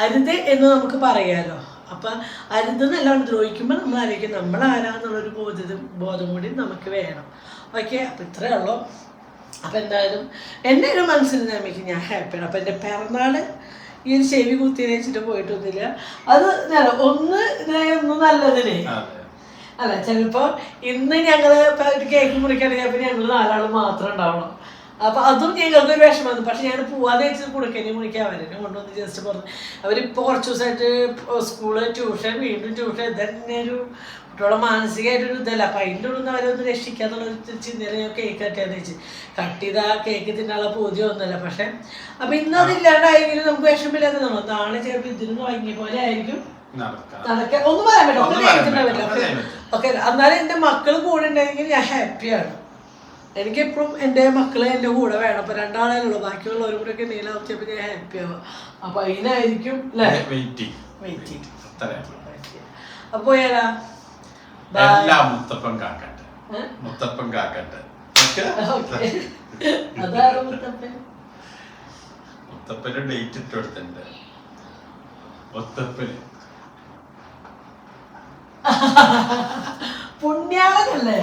അരുത് എന്ന് നമുക്ക് പറയാലോ. അപ്പം അരുതെന്നല്ലാണ്ട് ദ്രോഹിക്കുമ്പോൾ നമ്മൾ ആലോചിക്കും നമ്മൾ ആരാന്നുള്ളൊരു ബോധം കൂടി നമുക്ക് വേണം. ഓക്കെ, അപ്പം ഇത്രയേ ഉള്ളൂ. അപ്പം എന്തായാലും എൻ്റെ ഒരു മനസ്സിൽ നമുക്ക് ഞാൻ ഹാപ്പിയാണ്. അപ്പം എൻ്റെ പിറന്നാൾ ഈ ഒരു ചെവി കുത്തി വെച്ചിട്ട് പോയിട്ടൊന്നുമില്ല. അത് ഒന്നും നല്ലതിന് അല്ല. ചിലപ്പോൾ ഇന്ന് ഞങ്ങൾ ഒരു കേക്ക് മുറിക്കുകയാണെങ്കിൽ അപ്പം ഞങ്ങൾ 4 ആൾ മാത്രം ഉണ്ടാവണം. അപ്പം അതും ഞങ്ങൾക്കൊരു വിഷമമാണ്. പക്ഷെ ഞാൻ പോവാതെ വെച്ച് കുടുക്കനെ മുറിക്കാൻ അവരെ കൊണ്ടുവന്ന് ജസ്റ്റ് പറഞ്ഞു. അവരിപ്പോൾ കുറച്ച് ദിവസമായിട്ട് സ്കൂള് ട്യൂഷൻ വീണ്ടും ട്യൂഷൻ ഇതന്നെ ഒരു കുട്ടികളെ മാനസികമായിട്ടൊരു ഇതല്ല. അപ്പം അതിൻ്റെ ഉള്ളിൽ നിന്ന് അവരൊന്ന് രക്ഷിക്കാന്നുള്ളൊരു ചിന്തയിൽ ഞാൻ കേക്ക് കട്ടിയാന്ന് വെച്ച് കട്ട് ചെയ്ത കേക്ക് തിന്നാനുള്ള പൂജ്യം ഒന്നുമല്ല. പക്ഷെ അപ്പം ഇന്ന് അതില്ലാണ്ടായെങ്കിലും നമുക്ക് വിഷമില്ലാതെ നമ്മൾ നാളെ ചിലപ്പോൾ ഇതിന് വാങ്ങിയ പോലെ ആയിരിക്കും നടക്കാൻ. ഒന്നും പറയാൻ പറ്റില്ല, ഒന്നും കേൾക്കുന്നുണ്ടാവില്ല. ഓക്കെ, എന്നാലും എൻ്റെ മക്കൾ കൂടെ ഉണ്ടെങ്കിൽ ഞാൻ ഹാപ്പിയാണ്. എനിക്കെപ്പോഴും എൻ്റെ മക്കളെ എൻ്റെ കൂടെ വേണം. അപ്പം 2 ആളേ ഉള്ളൂ, ബാക്കിയുള്ളവരും കൂടെ ഒക്കെ നീലാവുച്ചപ്പോൾ ഞാൻ ഹാപ്പി ആവുക. അപ്പം അതിനായിരിക്കും വെയിറ്റിംഗ്. അപ്പോൾ പോയാലാ മുത്തപ്പൻ കാക്കട്ടെ. അതാണ് മുത്തപ്പൻ. മുത്തപ്പന്റെ ഡേറ്റ് ഇട്ട് കൊടുത്തിട്ടുണ്ട്. മുത്തപ്പന് പുണ്യാളനല്ലേ?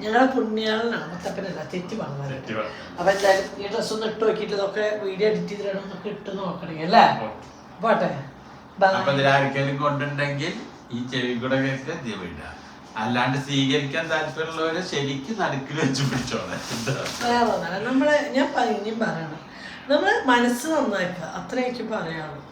ഞങ്ങളെ പുണ്യാളനാണ്, മുത്തപ്പനല്ല. തെറ്റി പറഞ്ഞത്. അപ്പൊ എന്തായാലും ഈ ഡ്രസ് ഒന്ന് ഇട്ട് നോക്കിയിട്ട് ഇതൊക്കെ വീഡിയോ എഡിറ്റ് ചെയ്തിടണം, എന്നൊക്കെ ഇട്ട് നോക്കണേ അല്ലേ. പോട്ടെ. ആർക്കെങ്കിലും കൊണ്ടുണ്ടെങ്കിൽ ഈ ചെവി കൂടെ കേൾക്കുക, അല്ലാണ്ട് സ്വീകരിക്കാൻ താല്പര്യമുള്ളവരെ ശരിക്കും നടുക്കിൽ വെച്ച് പിടിച്ചോളെ. വേറെ നമ്മള് ഞാൻ ഇനിയും പറയണം, നമ്മള് മനസ്സ് നന്നാക്കുക, അത്രയൊക്കെ പറയാനുള്ളൂ.